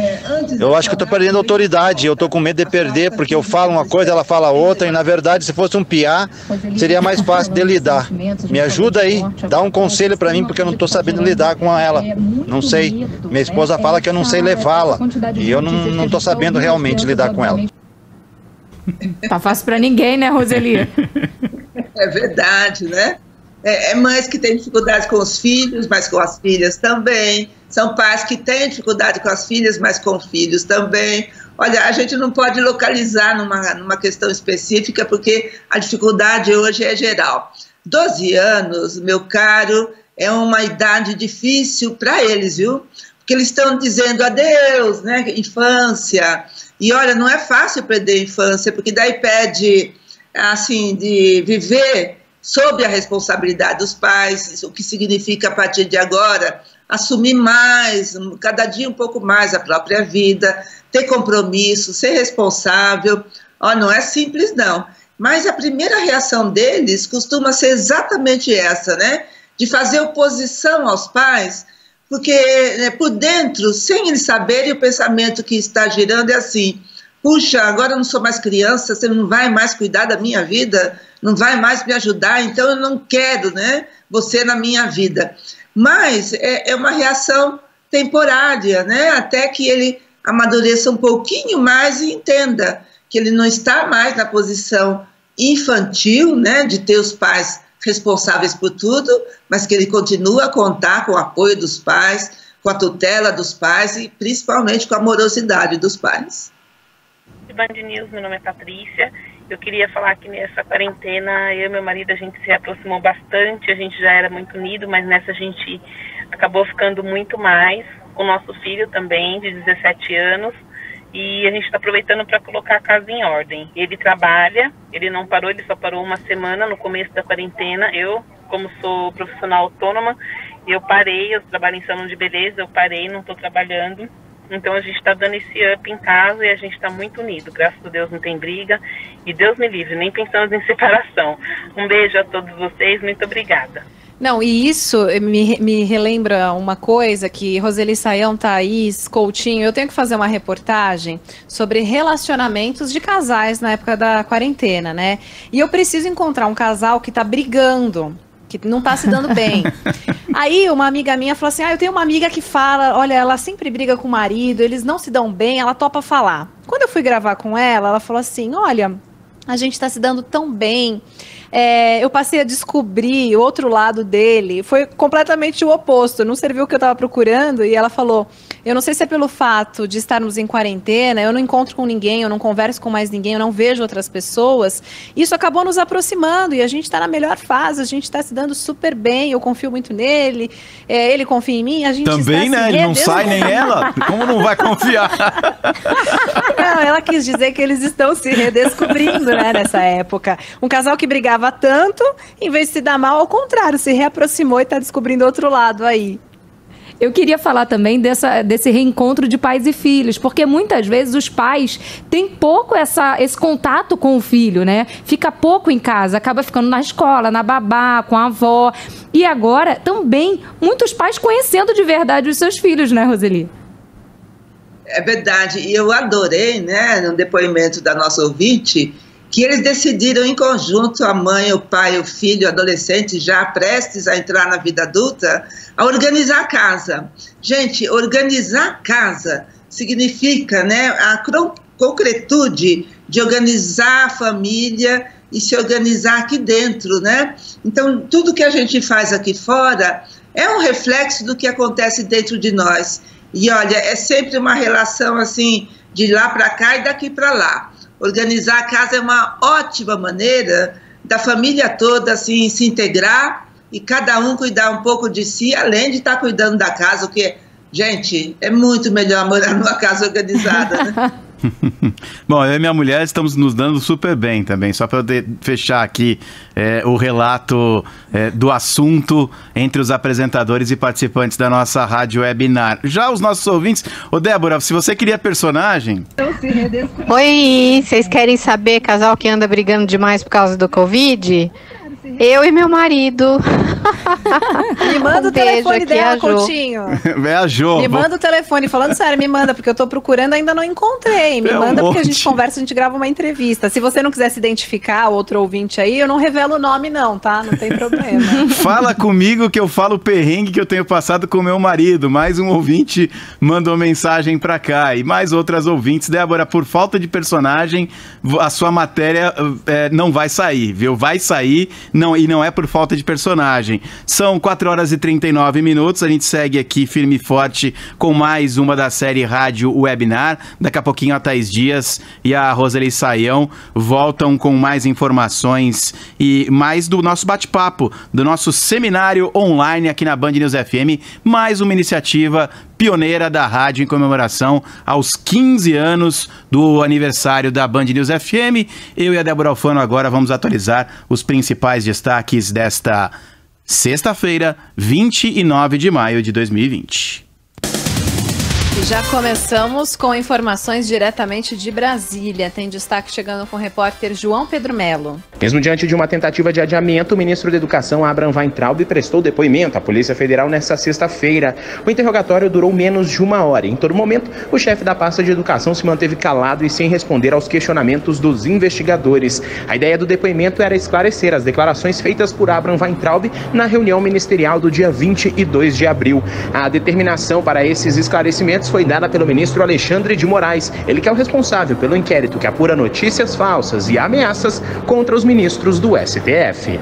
eu acho que estou perdendo autoridade. Eu estou com medo de perder porque eu falo uma coisa, ela fala outra e na verdade se fosse um piá seria mais fácil de lidar. Me ajuda aí, dá um conselho para mim porque eu não estou sabendo lidar com ela. Não sei, minha esposa fala que eu não sei levá-la e eu não estou sabendo realmente lidar com ela. Tá fácil para ninguém, né, Roseli? É verdade, né? Mães que têm dificuldade com os filhos, mas com as filhas também. São pais que têm dificuldade com as filhas, mas com filhos também. Olha, a gente não pode localizar numa questão específica, porque a dificuldade hoje é geral. 12 anos, meu caro, é uma idade difícil para eles, viu? Porque eles estão dizendo adeus, né? Infância. E olha, não é fácil perder a infância, porque daí pede, assim, de viver sob a responsabilidade dos pais, o que significa, a partir de agora, assumir mais, cada dia um pouco mais a própria vida, ter compromisso, ser responsável. Ó, não é simples, não. Mas a primeira reação deles costuma ser exatamente essa, né? De fazer oposição aos pais, porque por dentro, sem eles saberem, o pensamento que está girando é assim: puxa, agora eu não sou mais criança, você não vai mais cuidar da minha vida, não vai mais me ajudar, então eu não quero, né, você na minha vida. Mas é uma reação temporária, né, até que ele amadureça um pouquinho mais e entenda que ele não está mais na posição infantil, né, de ter os pais responsáveis por tudo, mas que ele continua a contar com o apoio dos pais, com a tutela dos pais e principalmente com a amorosidade dos pais. Band News, meu nome é Patrícia. Eu queria falar que nessa quarentena, eu e meu marido, a gente se aproximou bastante, a gente já era muito unido, mas nessa a gente acabou ficando muito mais, com o nosso filho também, de 17 anos, e a gente está aproveitando para colocar a casa em ordem. Ele trabalha, ele não parou, ele só parou uma semana no começo da quarentena. Eu, como sou profissional autônoma, eu parei, eu trabalho em salão de beleza, eu parei, não estou trabalhando. Então a gente está dando esse up em casa e a gente está muito unido. Graças a Deus não tem briga e Deus me livre, nem pensamos em separação. Um beijo a todos vocês, muito obrigada. Não, e isso me relembra uma coisa que Roseli Saião, Thaís, Coutinho, eu tenho que fazer uma reportagem sobre relacionamentos de casais na época da quarentena, né? E eu preciso encontrar um casal que tá brigando, que não tá se dando bem. Aí uma amiga minha falou assim, eu tenho uma amiga que fala, olha, ela sempre briga com o marido, eles não se dão bem, ela topa falar. Quando eu fui gravar com ela, ela falou assim, olha, a gente tá se dando tão bem, eu passei a descobrir o outro lado dele, foi completamente o oposto, não serviu o que eu tava procurando, e ela falou, eu não sei se é pelo fato de estarmos em quarentena, eu não encontro com ninguém, eu não converso com mais ninguém, eu não vejo outras pessoas, isso acabou nos aproximando, e a gente tá na melhor fase, a gente tá se dando super bem, eu confio muito nele, ele confia em mim, a gente também, está né, ele não sai nem ela, como não vai confiar? Não, ela quis dizer que eles estão se redescobrindo, né, nessa época. Um casal que brigava tanto, em vez de se dar mal, ao contrário, se reaproximou e tá descobrindo outro lado aí. Eu queria falar também desse reencontro de pais e filhos, porque muitas vezes os pais têm pouco esse contato com o filho, né? Fica pouco em casa, acaba ficando na escola, na babá, com a avó. E agora, também, muitos pais conhecendo de verdade os seus filhos, né, Roseli? É verdade, e eu adorei, né, no depoimento da nossa ouvinte, que eles decidiram em conjunto, a mãe, o pai, o filho, o adolescente, já prestes a entrar na vida adulta, a organizar a casa. Gente, organizar a casa significa, né, a concretude de organizar a família e se organizar aqui dentro, né? Então, tudo que a gente faz aqui fora é um reflexo do que acontece dentro de nós. E olha, é sempre uma relação assim, de lá para cá e daqui para lá. Organizar a casa é uma ótima maneira da família toda assim, se integrar e cada um cuidar um pouco de si, além de estar cuidando da casa, o que, gente, é muito melhor morar numa casa organizada, né? Bom, eu e minha mulher estamos nos dando super bem também, só para fechar aqui o relato do assunto entre os apresentadores e participantes da nossa rádio webinar. Já os nossos ouvintes, Débora, se você queria personagem... Oi, vocês querem saber casal que anda brigando demais por causa do Covid? Eu e meu marido. Me manda o telefone dela, Coutinho. É a Jo. Me manda o telefone, falando sério, me manda, porque eu tô procurando, ainda não encontrei. Me manda porque a gente conversa, a gente grava uma entrevista. Se você não quiser se identificar, outro ouvinte aí, eu não revelo o nome não, tá? Não tem problema. Fala comigo que eu falo o perrengue que eu tenho passado com meu marido. Mais um ouvinte mandou mensagem pra cá. E mais outras ouvintes. Débora, por falta de personagem, a sua matéria não vai sair, viu? Vai sair... e não é por falta de personagem. São 4 horas e 39 minutos. A gente segue aqui firme e forte com mais uma da série Rádio Webinar. Daqui a pouquinho a Thaís Dias e a Roseli Saião voltam com mais informações e mais do nosso bate-papo, do nosso seminário online aqui na Band News FM. Mais uma iniciativa pioneira da rádio em comemoração aos 15 anos do aniversário da Band News FM. Eu e a Débora Alfano agora vamos atualizar os principais destaques desta sexta-feira, 29 de maio de 2020. Já começamos com informações diretamente de Brasília. Tem destaque chegando com o repórter João Pedro Melo. Mesmo diante de uma tentativa de adiamento, o ministro da Educação, Abraham Weintraub, prestou depoimento à Polícia Federal nesta sexta-feira. O interrogatório durou menos de 1 hora. Em todo momento, o chefe da pasta de Educação se manteve calado e sem responder aos questionamentos dos investigadores. A ideia do depoimento era esclarecer as declarações feitas por Abraham Weintraub na reunião ministerial do dia 22 de abril. A determinação para esses esclarecimentos foi dada pelo ministro Alexandre de Moraes, ele que é o responsável pelo inquérito que apura notícias falsas e ameaças contra os ministros do STF.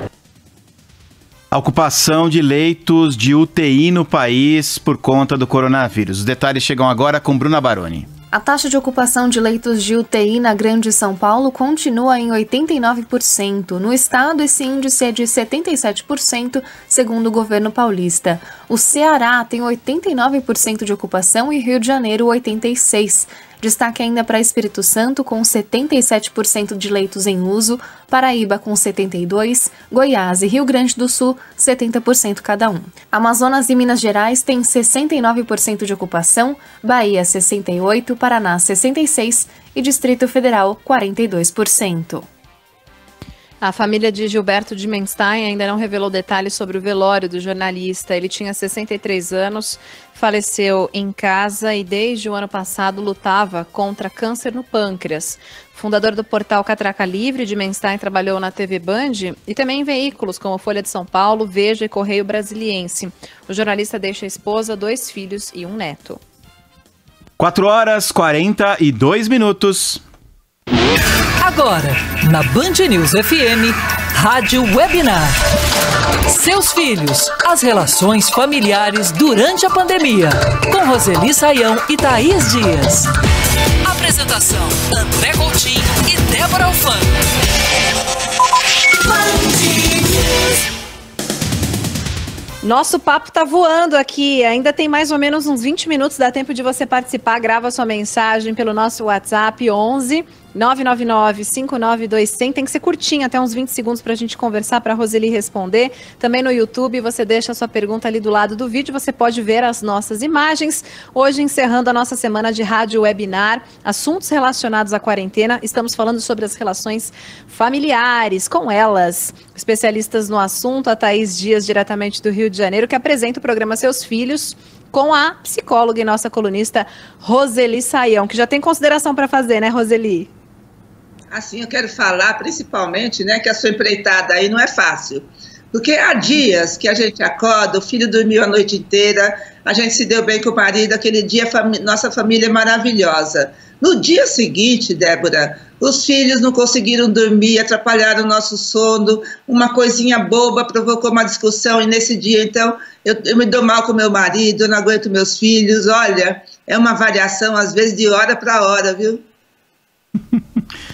a ocupação de leitos de UTI no país por conta do coronavírus. Os detalhes chegam agora com Bruna Baroni. A taxa de ocupação de leitos de UTI na Grande São Paulo continua em 89%. No estado, esse índice é de 77%, segundo o governo paulista. O Ceará tem 89% de ocupação e Rio de Janeiro 86%. Destaque ainda para Espírito Santo, com 77% de leitos em uso, Paraíba com 72%, Goiás e Rio Grande do Sul, 70% cada um. Amazonas e Minas Gerais têm 69% de ocupação, Bahia 68%, Paraná 66% e Distrito Federal 42%. A família de Gilberto Dimenstein ainda não revelou detalhes sobre o velório do jornalista. Ele tinha 63 anos, faleceu em casa e desde o ano passado lutava contra câncer no pâncreas. Fundador do portal Catraca Livre, Dimenstein trabalhou na TV Band e também em veículos como Folha de São Paulo, Veja e Correio Brasiliense. O jornalista deixa a esposa, 2 filhos e um neto. 4h42. Agora, na Band News FM, Rádio Webinar. Seus filhos, as relações familiares durante a pandemia. Com Roseli Saião e Thaís Dias. Apresentação, André Coutinho e Débora Alfano. Nosso papo tá voando aqui, ainda tem mais ou menos uns 20 minutos, dá tempo de você participar, grava sua mensagem pelo nosso WhatsApp 11 999-592-100, tem que ser curtinho, até uns 20 segundos para a gente conversar, para a Roseli responder. Também no YouTube você deixa a sua pergunta ali do lado do vídeo, você pode ver as nossas imagens. Hoje, encerrando a nossa semana de rádio webinar, assuntos relacionados à quarentena, estamos falando sobre as relações familiares, com elas. Especialistas no assunto, a Thaís Dias, diretamente do Rio de Janeiro, que apresenta o programa Seus Filhos, com a psicóloga e nossa colunista Roseli Saião, que já tem consideração para fazer, né, Roseli? Assim, eu quero falar principalmente, né, que a sua empreitada aí não é fácil. Porque há dias que a gente acorda, o filho dormiu a noite inteira, a gente se deu bem com o marido, aquele dia nossa família é maravilhosa. No dia seguinte, Débora, os filhos não conseguiram dormir, atrapalharam o nosso sono, uma coisinha boba provocou uma discussão e nesse dia, então, eu me dou mal com meu marido, eu não aguento meus filhos, olha, é uma variação às vezes de hora para hora, viu?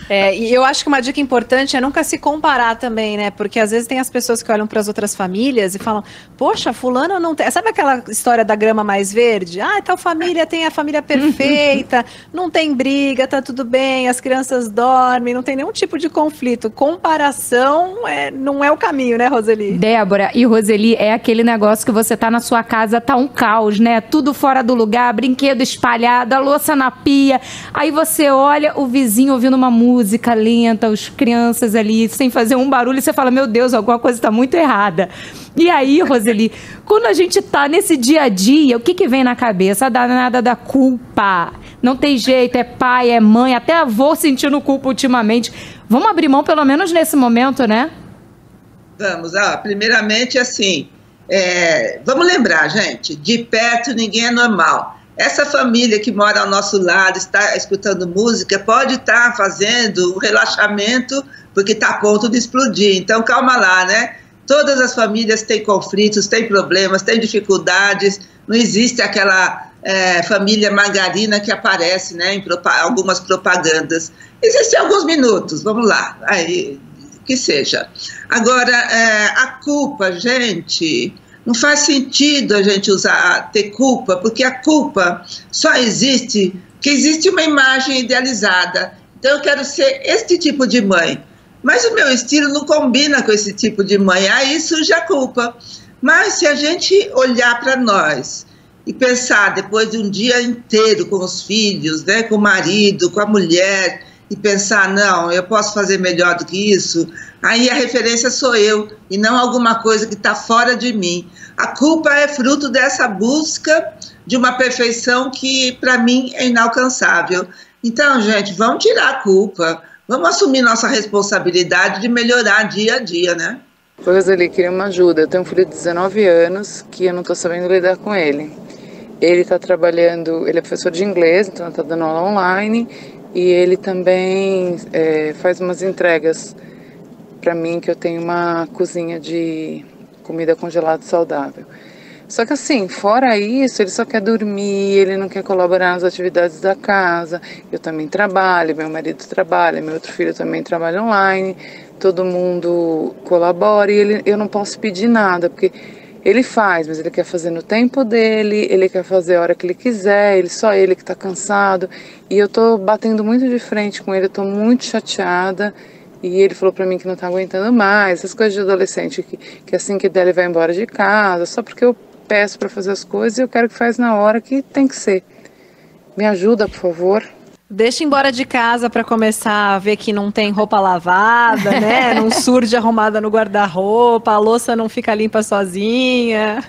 E eu acho que uma dica importante é nunca se comparar também, né? Porque às vezes tem as pessoas que olham para as outras famílias e falam, poxa, fulano não tem... Sabe aquela história da grama mais verde? Ah, tal família tem a família perfeita, não tem briga, tá tudo bem, as crianças dormem, não tem nenhum tipo de conflito. Comparação não é o caminho, né, Roseli? Débora e Roseli, é aquele negócio que você tá na sua casa, tá um caos, né? Tudo fora do lugar, brinquedo espalhado, a louça na pia. Aí você olha o vizinho ouvindo uma música lenta, as crianças ali sem fazer um barulho, e você fala, meu Deus, alguma coisa está muito errada. E aí, Roseli, quando a gente tá nesse dia a dia, o que vem na cabeça? A danada da culpa. Não tem jeito, é pai, é mãe, até avô sentindo culpa ultimamente. Vamos abrir mão pelo menos nesse momento, né? Vamos, primeiramente assim, vamos lembrar, gente, de perto ninguém é normal. Essa família que mora ao nosso lado, está escutando música, pode estar fazendo um relaxamento porque está a ponto de explodir. Então, calma lá, né? Todas as famílias têm conflitos, têm problemas, têm dificuldades. Não existe aquela família margarina que aparece, né, em algumas propagandas. Existem alguns minutos, vamos lá, aí, que seja. Agora, a culpa, gente... Não faz sentido a gente ter culpa, porque a culpa só existe porque existe uma imagem idealizada. Então eu quero ser este tipo de mãe, mas o meu estilo não combina com esse tipo de mãe, aí surge a culpa. Mas se a gente olhar para nós e pensar depois de um dia inteiro com os filhos, né, com o marido, com a mulher, e pensar, não, eu posso fazer melhor do que isso, aí a referência sou eu, e não alguma coisa que está fora de mim. A culpa é fruto dessa busca de uma perfeição que, para mim, é inalcançável. Então, gente, vamos tirar a culpa, vamos assumir nossa responsabilidade de melhorar dia a dia, né? Roseli, queria uma ajuda. Eu tenho um filho de 19 anos que eu não estou sabendo lidar com ele. Ele está trabalhando, ele é professor de inglês, então está dando aula online, e ele também faz umas entregas para mim, que eu tenho uma cozinha comida congelada saudável. Só que assim, fora isso, ele só quer dormir, ele não quer colaborar nas atividades da casa. Eu também trabalho, meu marido trabalha, meu outro filho também trabalha online, todo mundo colabora e eu não posso pedir nada, porque ele faz, mas ele quer fazer no tempo dele, ele quer fazer a hora que ele quiser, só ele que está cansado. E eu tô batendo muito de frente com ele, eu tô muito chateada. E ele falou pra mim que não tá aguentando mais, essas coisas de adolescente, que assim que der ele vai embora de casa, só porque eu peço pra fazer as coisas e eu quero que faz na hora que tem que ser. Me ajuda, por favor. Deixa embora de casa para começar a ver que não tem roupa lavada, né? Não surge arrumada no guarda-roupa, a louça não fica limpa sozinha.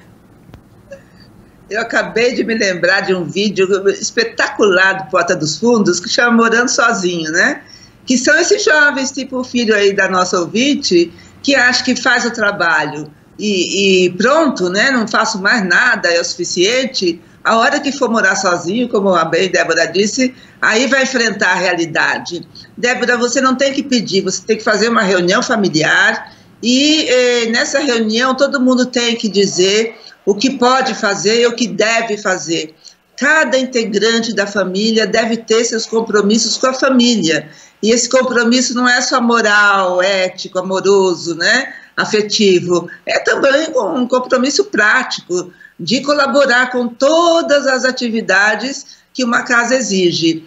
Eu acabei de me lembrar de um vídeo espetacular do Porta dos Fundos que chama Morando Sozinho, né? Que são esses jovens, tipo o filho aí da nossa ouvinte, que acha que faz o trabalho e pronto, né? Não faço mais nada, é o suficiente. A hora que for morar sozinho, como a bem Débora disse, aí vai enfrentar a realidade. Débora, você não tem que pedir, você tem que fazer uma reunião familiar e nessa reunião todo mundo tem que dizer o que pode fazer e o que deve fazer. Cada integrante da família deve ter seus compromissos com a família. E esse compromisso não é só moral, ético, amoroso, né? Afetivo. É também um compromisso prático de colaborar com todas as atividades que uma casa exige.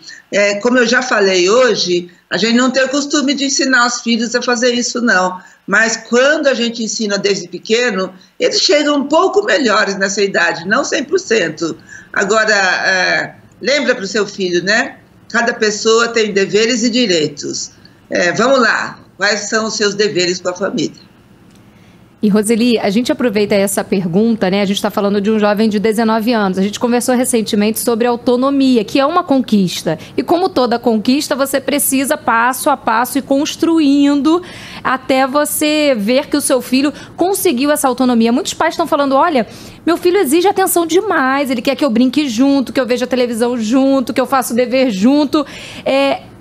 Como eu já falei hoje, a gente não tem o costume de ensinar os filhos a fazer isso, não. Mas quando a gente ensina desde pequeno, eles chegam um pouco melhores nessa idade, não 100%. Agora, lembra para o seu filho, né? Cada pessoa tem deveres e direitos. Vamos lá, quais são os seus deveres com a família? E, Roseli, a gente aproveita essa pergunta, né? A gente está falando de um jovem de 19 anos. A gente conversou recentemente sobre autonomia, que é uma conquista. E como toda conquista, você precisa passo a passo ir construindo até você ver que o seu filho conseguiu essa autonomia. Muitos pais estão falando, olha, meu filho exige atenção demais, ele quer que eu brinque junto, que eu veja televisão junto, que eu faça o dever junto.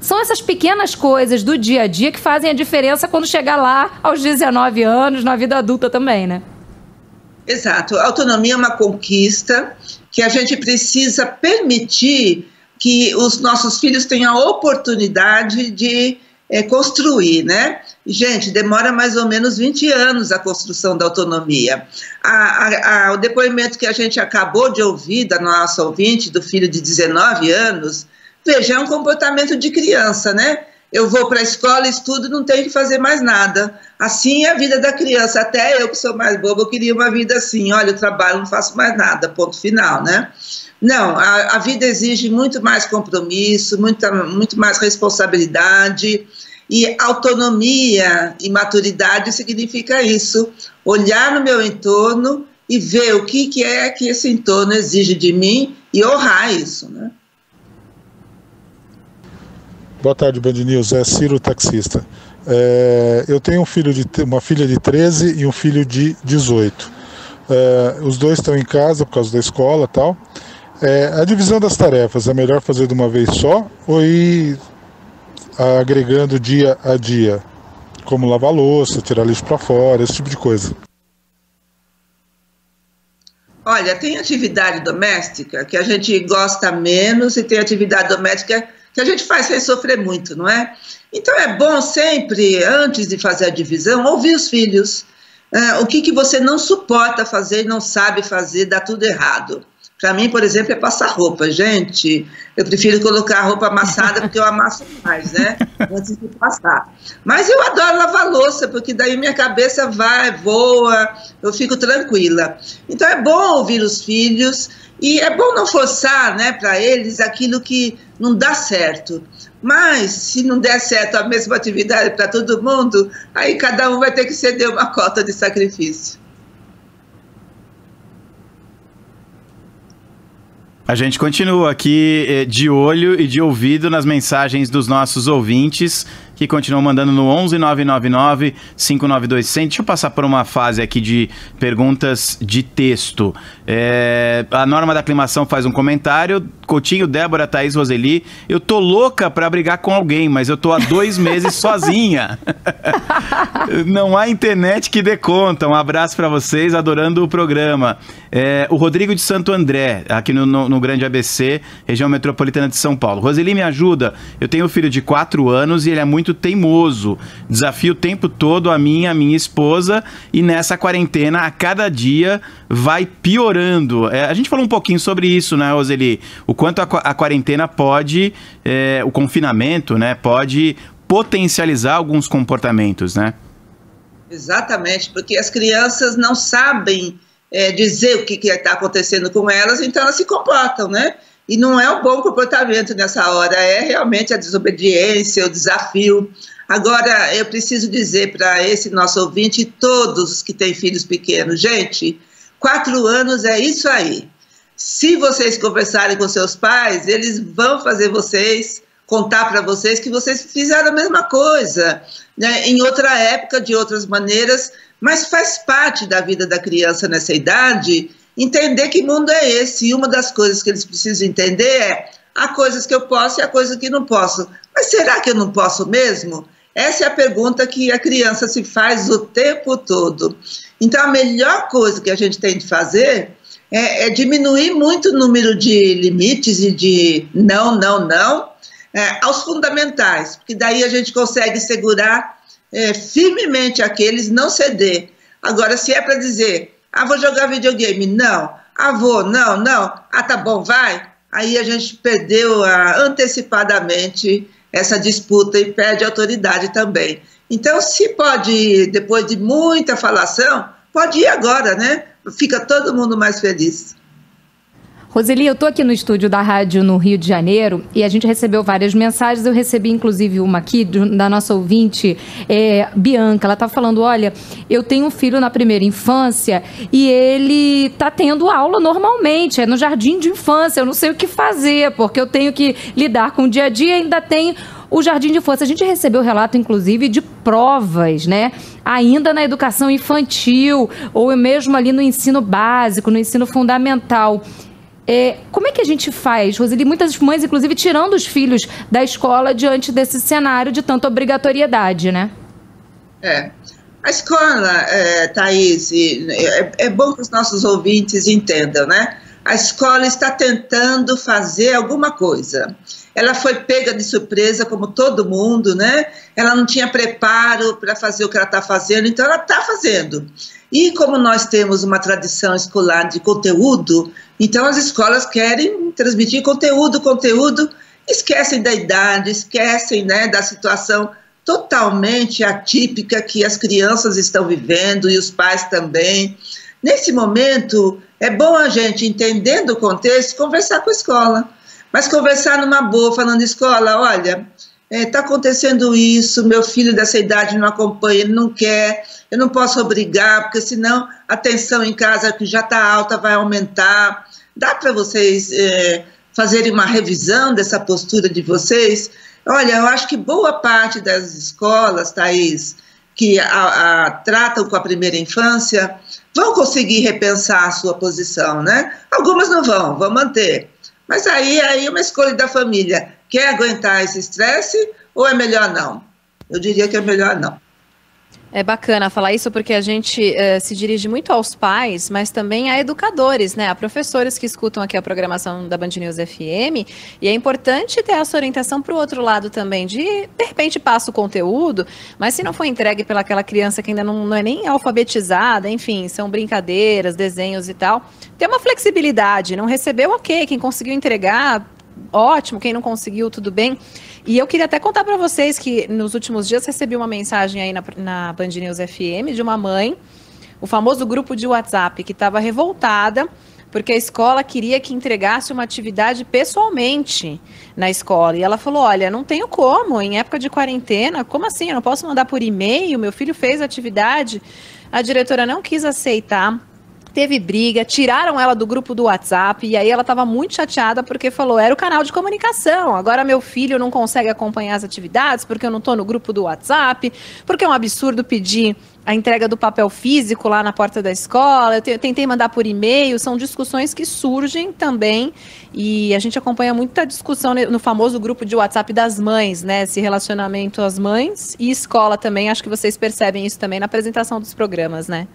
São essas pequenas coisas do dia a dia que fazem a diferença quando chegar lá aos 19 anos, na vida adulta também, né? Exato. A autonomia é uma conquista que a gente precisa permitir que os nossos filhos tenham a oportunidade de construir, né? Gente, demora mais ou menos 20 anos a construção da autonomia. O depoimento que a gente acabou de ouvir da nossa ouvinte, do filho de 19 anos, veja, é um comportamento de criança, né? Eu vou para a escola, estudo, não tenho que fazer mais nada. Assim é a vida da criança. Até eu, que sou mais boba, eu queria uma vida assim. Olha, eu trabalho, não faço mais nada, ponto final, né? Não, a vida exige muito mais compromisso, muito mais responsabilidade. E autonomia e maturidade significa isso. Olhar no meu entorno e ver o que é que esse entorno exige de mim e honrar isso, né? Boa tarde, Band News. É Ciro, taxista. Eu tenho uma filha de 13 e um filho de 18. Os dois estão em casa por causa da escola e tal. A divisão das tarefas é melhor fazer de uma vez só ou ir agregando dia a dia? Como lavar louça, tirar lixo para fora, esse tipo de coisa. Olha, tem atividade doméstica que a gente gosta menos e tem atividade doméstica que a gente faz sem sofrer muito, não é? Então é bom sempre, antes de fazer a divisão, ouvir os filhos. O que você não suporta fazer e não sabe fazer, dá tudo errado. Para mim, por exemplo, é passar roupa. Gente, eu prefiro colocar a roupa amassada porque eu amasso mais, né? Antes de passar. Mas eu adoro lavar louça, porque daí minha cabeça voa, eu fico tranquila. Então é bom ouvir os filhos e é bom não forçar, né, para eles aquilo que não dá certo. Mas, se não der certo a mesma atividade para todo mundo, aí cada um vai ter que ceder uma cota de sacrifício. A gente continua aqui de olho e de ouvido nas mensagens dos nossos ouvintes que continuam mandando no 11999-592-100. Deixa eu passar por uma fase aqui de perguntas de texto. A Norma da Aclimação faz um comentário. Coutinho, Débora, Thaís, Roseli, eu tô louca pra brigar com alguém, mas eu tô há 2 meses sozinha. Não há internet que dê conta. Um abraço pra vocês, adorando o programa. O Rodrigo de Santo André, aqui no Grande ABC, região metropolitana de São Paulo. Roseli, me ajuda. Eu tenho um filho de 4 anos e ele é muito teimoso. Desafio o tempo todo a minha esposa, e nessa quarentena, a cada dia, vai piorando. A gente falou um pouquinho sobre isso, né, Roseli? O quanto a quarentena pode, o confinamento, né, pode potencializar alguns comportamentos, né? Exatamente, porque as crianças não sabem dizer o que está acontecendo com elas, então elas se comportam, né? E não é um bom comportamento nessa hora, é realmente a desobediência, o desafio. Agora, eu preciso dizer para esse nosso ouvinte e todos os que têm filhos pequenos, gente, 4 anos é isso aí. Se vocês conversarem com seus pais, eles vão fazer vocês contar para vocês que vocês fizeram a mesma coisa, né, em outra época, de outras maneiras, mas faz parte da vida da criança nessa idade entender que mundo é esse. E uma das coisas que eles precisam entender é: há coisas que eu posso e há coisas que não posso. Mas será que eu não posso mesmo? Essa é a pergunta que a criança se faz o tempo todo. Então, a melhor coisa que a gente tem de fazer é diminuir muito o número de limites e de não, aos fundamentais, porque daí a gente consegue segurar firmemente aqueles, não ceder. Agora, se é para dizer, vou jogar videogame, não, vou, não, tá bom, vai, aí a gente perdeu antecipadamente essa disputa e perde autoridade também. Então, se pode ir, depois de muita falação, pode ir agora, né? Fica todo mundo mais feliz. Roseli, eu estou aqui no estúdio da rádio no Rio de Janeiro e a gente recebeu várias mensagens. Eu recebi inclusive uma aqui da nossa ouvinte, Bianca. Ela está falando: olha, eu tenho um filho na primeira infância e ele está tendo aula normalmente, no jardim de infância. Eu não sei o que fazer, porque eu tenho que lidar com o dia a dia e ainda tenho o jardim de infância. A gente recebeu relato, inclusive, de provas, né? Ainda na educação infantil ou mesmo ali no ensino básico, no ensino fundamental. Como é que a gente faz, Roseli? Muitas mães, inclusive, tirando os filhos da escola diante desse cenário de tanta obrigatoriedade, né? A escola, Thaís, é bom que os nossos ouvintes entendam, né? A escola está tentando fazer alguma coisa. Ela foi pega de surpresa, como todo mundo, né? Ela não tinha preparo para fazer o que ela está fazendo, então ela está fazendo. E como nós temos uma tradição escolar de conteúdo, então as escolas querem transmitir conteúdo, esquecem da idade, esquecem, né, da situação totalmente atípica que as crianças estão vivendo e os pais também. Nesse momento, é bom a gente, entendendo o contexto, conversar com a escola. Mas conversar numa boa, falando: escola, olha, está acontecendo isso, meu filho dessa idade não acompanha, ele não quer, eu não posso obrigar, porque senão a tensão em casa, que já está alta, vai aumentar. Dá para vocês fazerem uma revisão dessa postura de vocês? Olha, eu acho que boa parte das escolas, Thaís, que tratam com a primeira infância, vão conseguir repensar a sua posição, né? Algumas não vão manter. Mas aí é uma escolha da família. Quer aguentar esse estresse ou é melhor não? Eu diria que é melhor não. É bacana falar isso porque a gente se dirige muito aos pais, mas também a educadores, né? A professores que escutam aqui a programação da Band News FM, e é importante ter essa orientação para o outro lado também, de repente passa o conteúdo, mas se não for entregue pelaquela criança que ainda não é nem alfabetizada, enfim, são brincadeiras, desenhos e tal, ter uma flexibilidade, não recebeu, ok, quem conseguiu entregar, ótimo, quem não conseguiu, tudo bem. E eu queria até contar para vocês que nos últimos dias recebi uma mensagem aí na Band News FM de uma mãe, o famoso grupo de WhatsApp, que estava revoltada porque a escola queria que entregasse uma atividade pessoalmente na escola. E ela falou: olha, não tenho como, em época de quarentena, como assim? Eu não posso mandar por e-mail? Meu filho fez a atividade. A diretora não quis aceitar teve briga, tiraram ela do grupo do WhatsApp, e aí ela estava muito chateada porque falou, era o canal de comunicação, agora meu filho não consegue acompanhar as atividades porque eu não estou no grupo do WhatsApp, porque é um absurdo pedir a entrega do papel físico lá na porta da escola, eu tentei mandar por e-mail, são discussões que surgem também, e a gente acompanha muita discussão no famoso grupo de WhatsApp das mães, né, esse relacionamento às mães e escola também, acho que vocês percebem isso também na apresentação dos programas, né?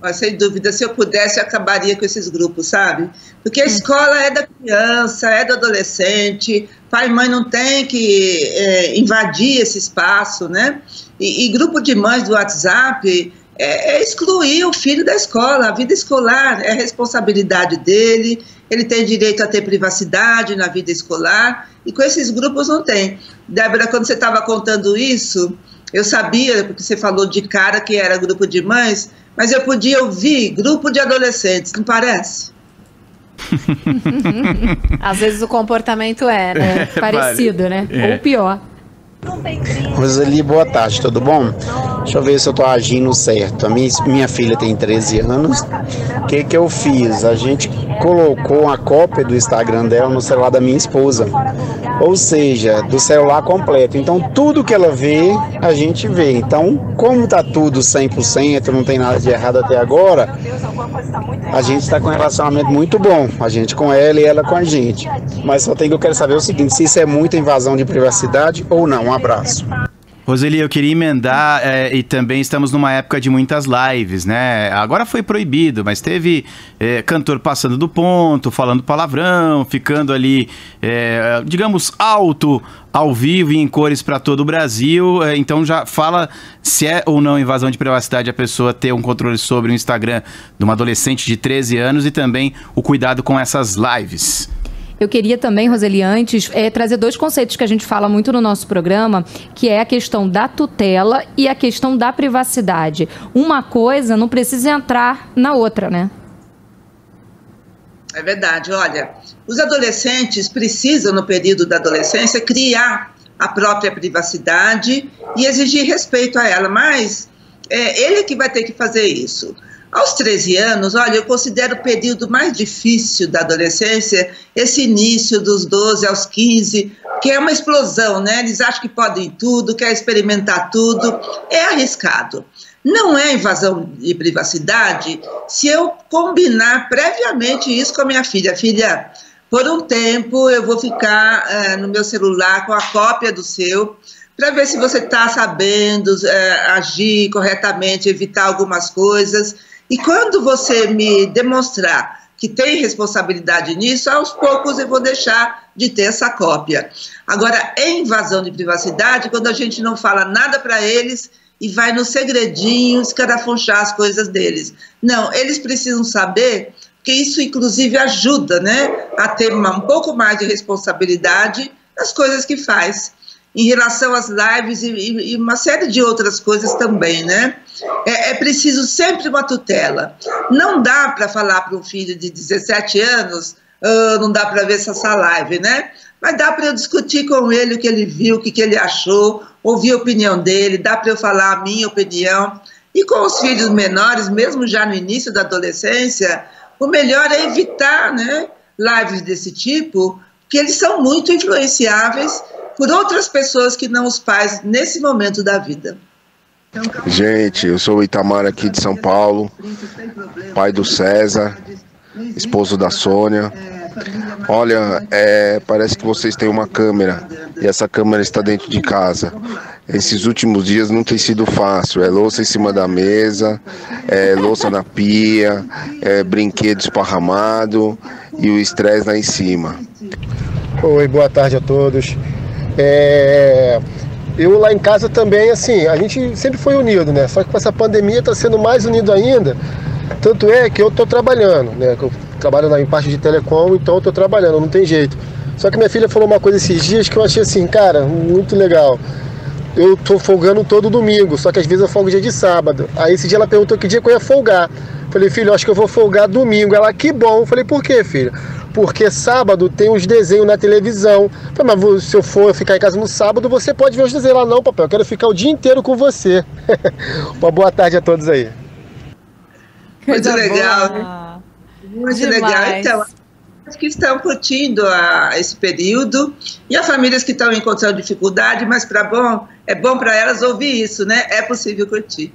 Mas, sem dúvida, se eu pudesse, eu acabaria com esses grupos, sabe? Porque a escola é da criança, é do adolescente, pai e mãe não tem que invadir esse espaço, né? E grupo de mães do WhatsApp é excluir o filho da escola. A vida escolar é responsabilidade dele, ele tem direito a ter privacidade na vida escolar, e com esses grupos não tem. Débora, quando você estava contando isso, eu sabia, porque você falou de cara que era grupo de mães, mas eu podia ouvir grupo de adolescentes, não parece? Às vezes o comportamento né? Parecido, né? Ou pior. Roseli, boa tarde, tudo bom? Deixa eu ver se eu tô agindo certo. Minha filha tem 13 anos. O que eu fiz? A gente colocou uma cópia do Instagram dela no celular da minha esposa. Ou seja, do celular completo. Então, tudo que ela vê, a gente vê. Então, como tá tudo 100%, não tem nada de errado até agora, a gente está com um relacionamento muito bom. A gente com ela e ela com a gente. Mas só eu quero saber o seguinte, se isso é muita invasão de privacidade ou não. Um abraço. Roseli, eu queria emendar, e também estamos numa época de muitas lives, né? Agora foi proibido, mas teve cantor passando do ponto, falando palavrão, ficando ali, digamos, alto, ao vivo e em cores para todo o Brasil. Então já fala se é ou não invasão de privacidade a pessoa ter um controle sobre o Instagram de uma adolescente de 13 anos e também o cuidado com essas lives. Eu queria também, Roseli, antes, trazer dois conceitos que a gente fala muito no nosso programa, que é a questão da tutela e a questão da privacidade. Uma coisa não precisa entrar na outra, né? É verdade, olha, os adolescentes precisam, no período da adolescência, criar a própria privacidade e exigir respeito a ela, mas ele que vai ter que fazer isso. Aos 13 anos, olha, eu considero o período mais difícil da adolescência, esse início dos 12 aos 15, que é uma explosão, né? Eles acham que podem tudo, querem experimentar tudo, é arriscado. Não é invasão de privacidade se eu combinar previamente isso com a minha filha. Filha, por um tempo eu vou ficar no meu celular com a cópia do seu, para ver se você está sabendo agir corretamente, evitar algumas coisas. E quando você me demonstrar que tem responsabilidade nisso, aos poucos eu vou deixar de ter essa cópia. Agora, é invasão de privacidade quando a gente não fala nada para eles e vai no segredinho escarafunchar as coisas deles. Não, eles precisam saber que isso, inclusive, ajuda, né, a ter um pouco mais de responsabilidade nas coisas que faz. Em relação às lives e uma série de outras coisas também, né? É preciso sempre uma tutela. Não dá para falar para um filho de 17 anos, não dá para ver essa live, né? Mas dá para eu discutir com ele o que ele viu, o que ele achou, ouvir a opinião dele, dá para eu falar a minha opinião. E com os filhos menores, mesmo já no início da adolescência, o melhor é evitar, né, lives desse tipo, porque eles são muito influenciáveis por outras pessoas que não os pais nesse momento da vida. Gente, eu sou o Itamar aqui de São Paulo, pai do César, esposo da Sônia. Olha, parece que vocês têm uma câmera e essa câmera está dentro de casa. Esses últimos dias não tem sido fácil, louça em cima da mesa, louça na pia, brinquedo esparramado e o estresse lá em cima. Oi, boa tarde a todos. Eu lá em casa também, assim, a gente sempre foi unido, né? Só que com essa pandemia está sendo mais unido ainda. Tanto é que eu estou trabalhando, né? Eu trabalho em parte de telecom, então eu estou trabalhando, não tem jeito. Só que minha filha falou uma coisa esses dias que eu achei assim, cara, muito legal. Eu estou folgando todo domingo, só que às vezes eu folgo dia de sábado. Aí esse dia ela perguntou que dia que eu ia folgar. Falei, filho, eu acho que eu vou folgar domingo. Ela, que bom. Falei, por quê, filho? Porque sábado tem os desenhos na televisão. Falei, mas se eu for ficar em casa no sábado, você pode ver os desenhos lá. Não, papai, eu quero ficar o dia inteiro com você. Uma boa tarde a todos aí. Muito legal. Muito legal. Então, as que estão curtindo esse período e as famílias que estão encontrando dificuldade, mas é bom para elas ouvir isso, né? É possível curtir.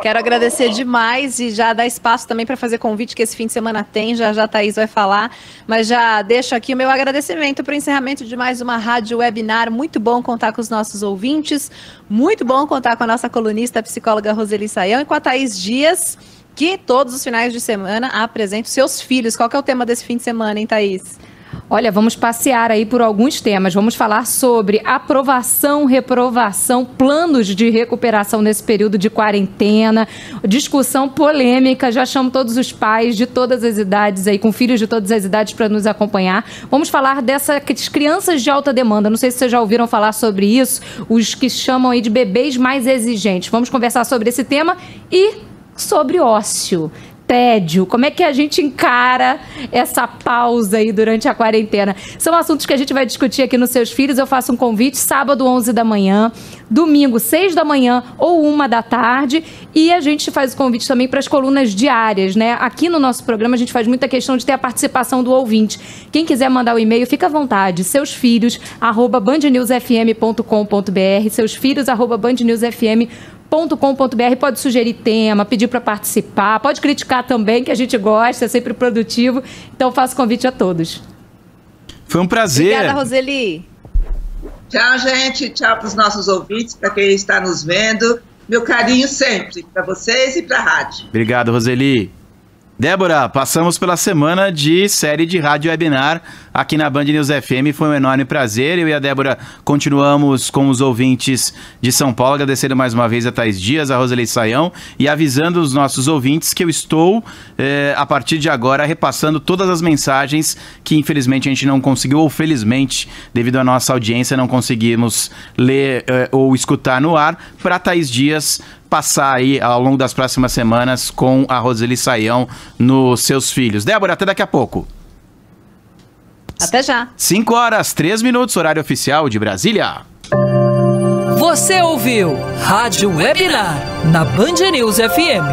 Quero agradecer demais e já dar espaço também para fazer convite que esse fim de semana tem, já a Thaís vai falar, mas já deixo aqui o meu agradecimento para o encerramento de mais uma rádio webinar. Muito bom contar com os nossos ouvintes, muito bom contar com a nossa colunista, a psicóloga Roseli Saião e com a Thaís Dias, que todos os finais de semana apresenta os seus filhos. Qual que é o tema desse fim de semana, hein, Thaís? Olha, vamos passear aí por alguns temas. Vamos falar sobre aprovação, reprovação, planos de recuperação nesse período de quarentena, discussão polêmica. Já chamo todos os pais de todas as idades aí, com filhos de todas as idades para nos acompanhar. Vamos falar dessas crianças de alta demanda. Não sei se vocês já ouviram falar sobre isso, os que chamam aí de bebês mais exigentes. Vamos conversar sobre esse tema e sobre ócio. Tédio, como é que a gente encara essa pausa aí durante a quarentena? São assuntos que a gente vai discutir aqui nos Seus Filhos. Eu faço um convite sábado, 11 da manhã, domingo, 6 da manhã ou 1 da tarde. E a gente faz o convite também para as colunas diárias, né? Aqui no nosso programa a gente faz muita questão de ter a participação do ouvinte. Quem quiser mandar o e-mail, fica à vontade. seusfilhos@bandnewsfm.com.br, seusfilhos@bandnewsfm.com.br. Pode sugerir tema, pedir para participar, pode criticar também, que a gente gosta, é sempre produtivo. Então faço convite a todos. Foi um prazer. Obrigada, Roseli. Tchau, gente. Tchau para os nossos ouvintes, para quem está nos vendo. Meu carinho sempre para vocês e para a rádio. Obrigado, Roseli. Débora, passamos pela semana de série de rádio webinar aqui na Band News FM. Foi um enorme prazer. Eu e a Débora continuamos com os ouvintes de São Paulo, agradecendo mais uma vez a Thaís Dias, a Roseli Saião e avisando os nossos ouvintes que eu estou, a partir de agora, repassando todas as mensagens que infelizmente a gente não conseguiu, ou felizmente, devido à nossa audiência, não conseguimos ler ou escutar no ar, para a Thaís Dias passar aí ao longo das próximas semanas com a Roseli Saião nos Seus Filhos. Débora, até daqui a pouco. Até já. 5h03, horário oficial de Brasília. Você ouviu Rádio Webinar na Band News FM.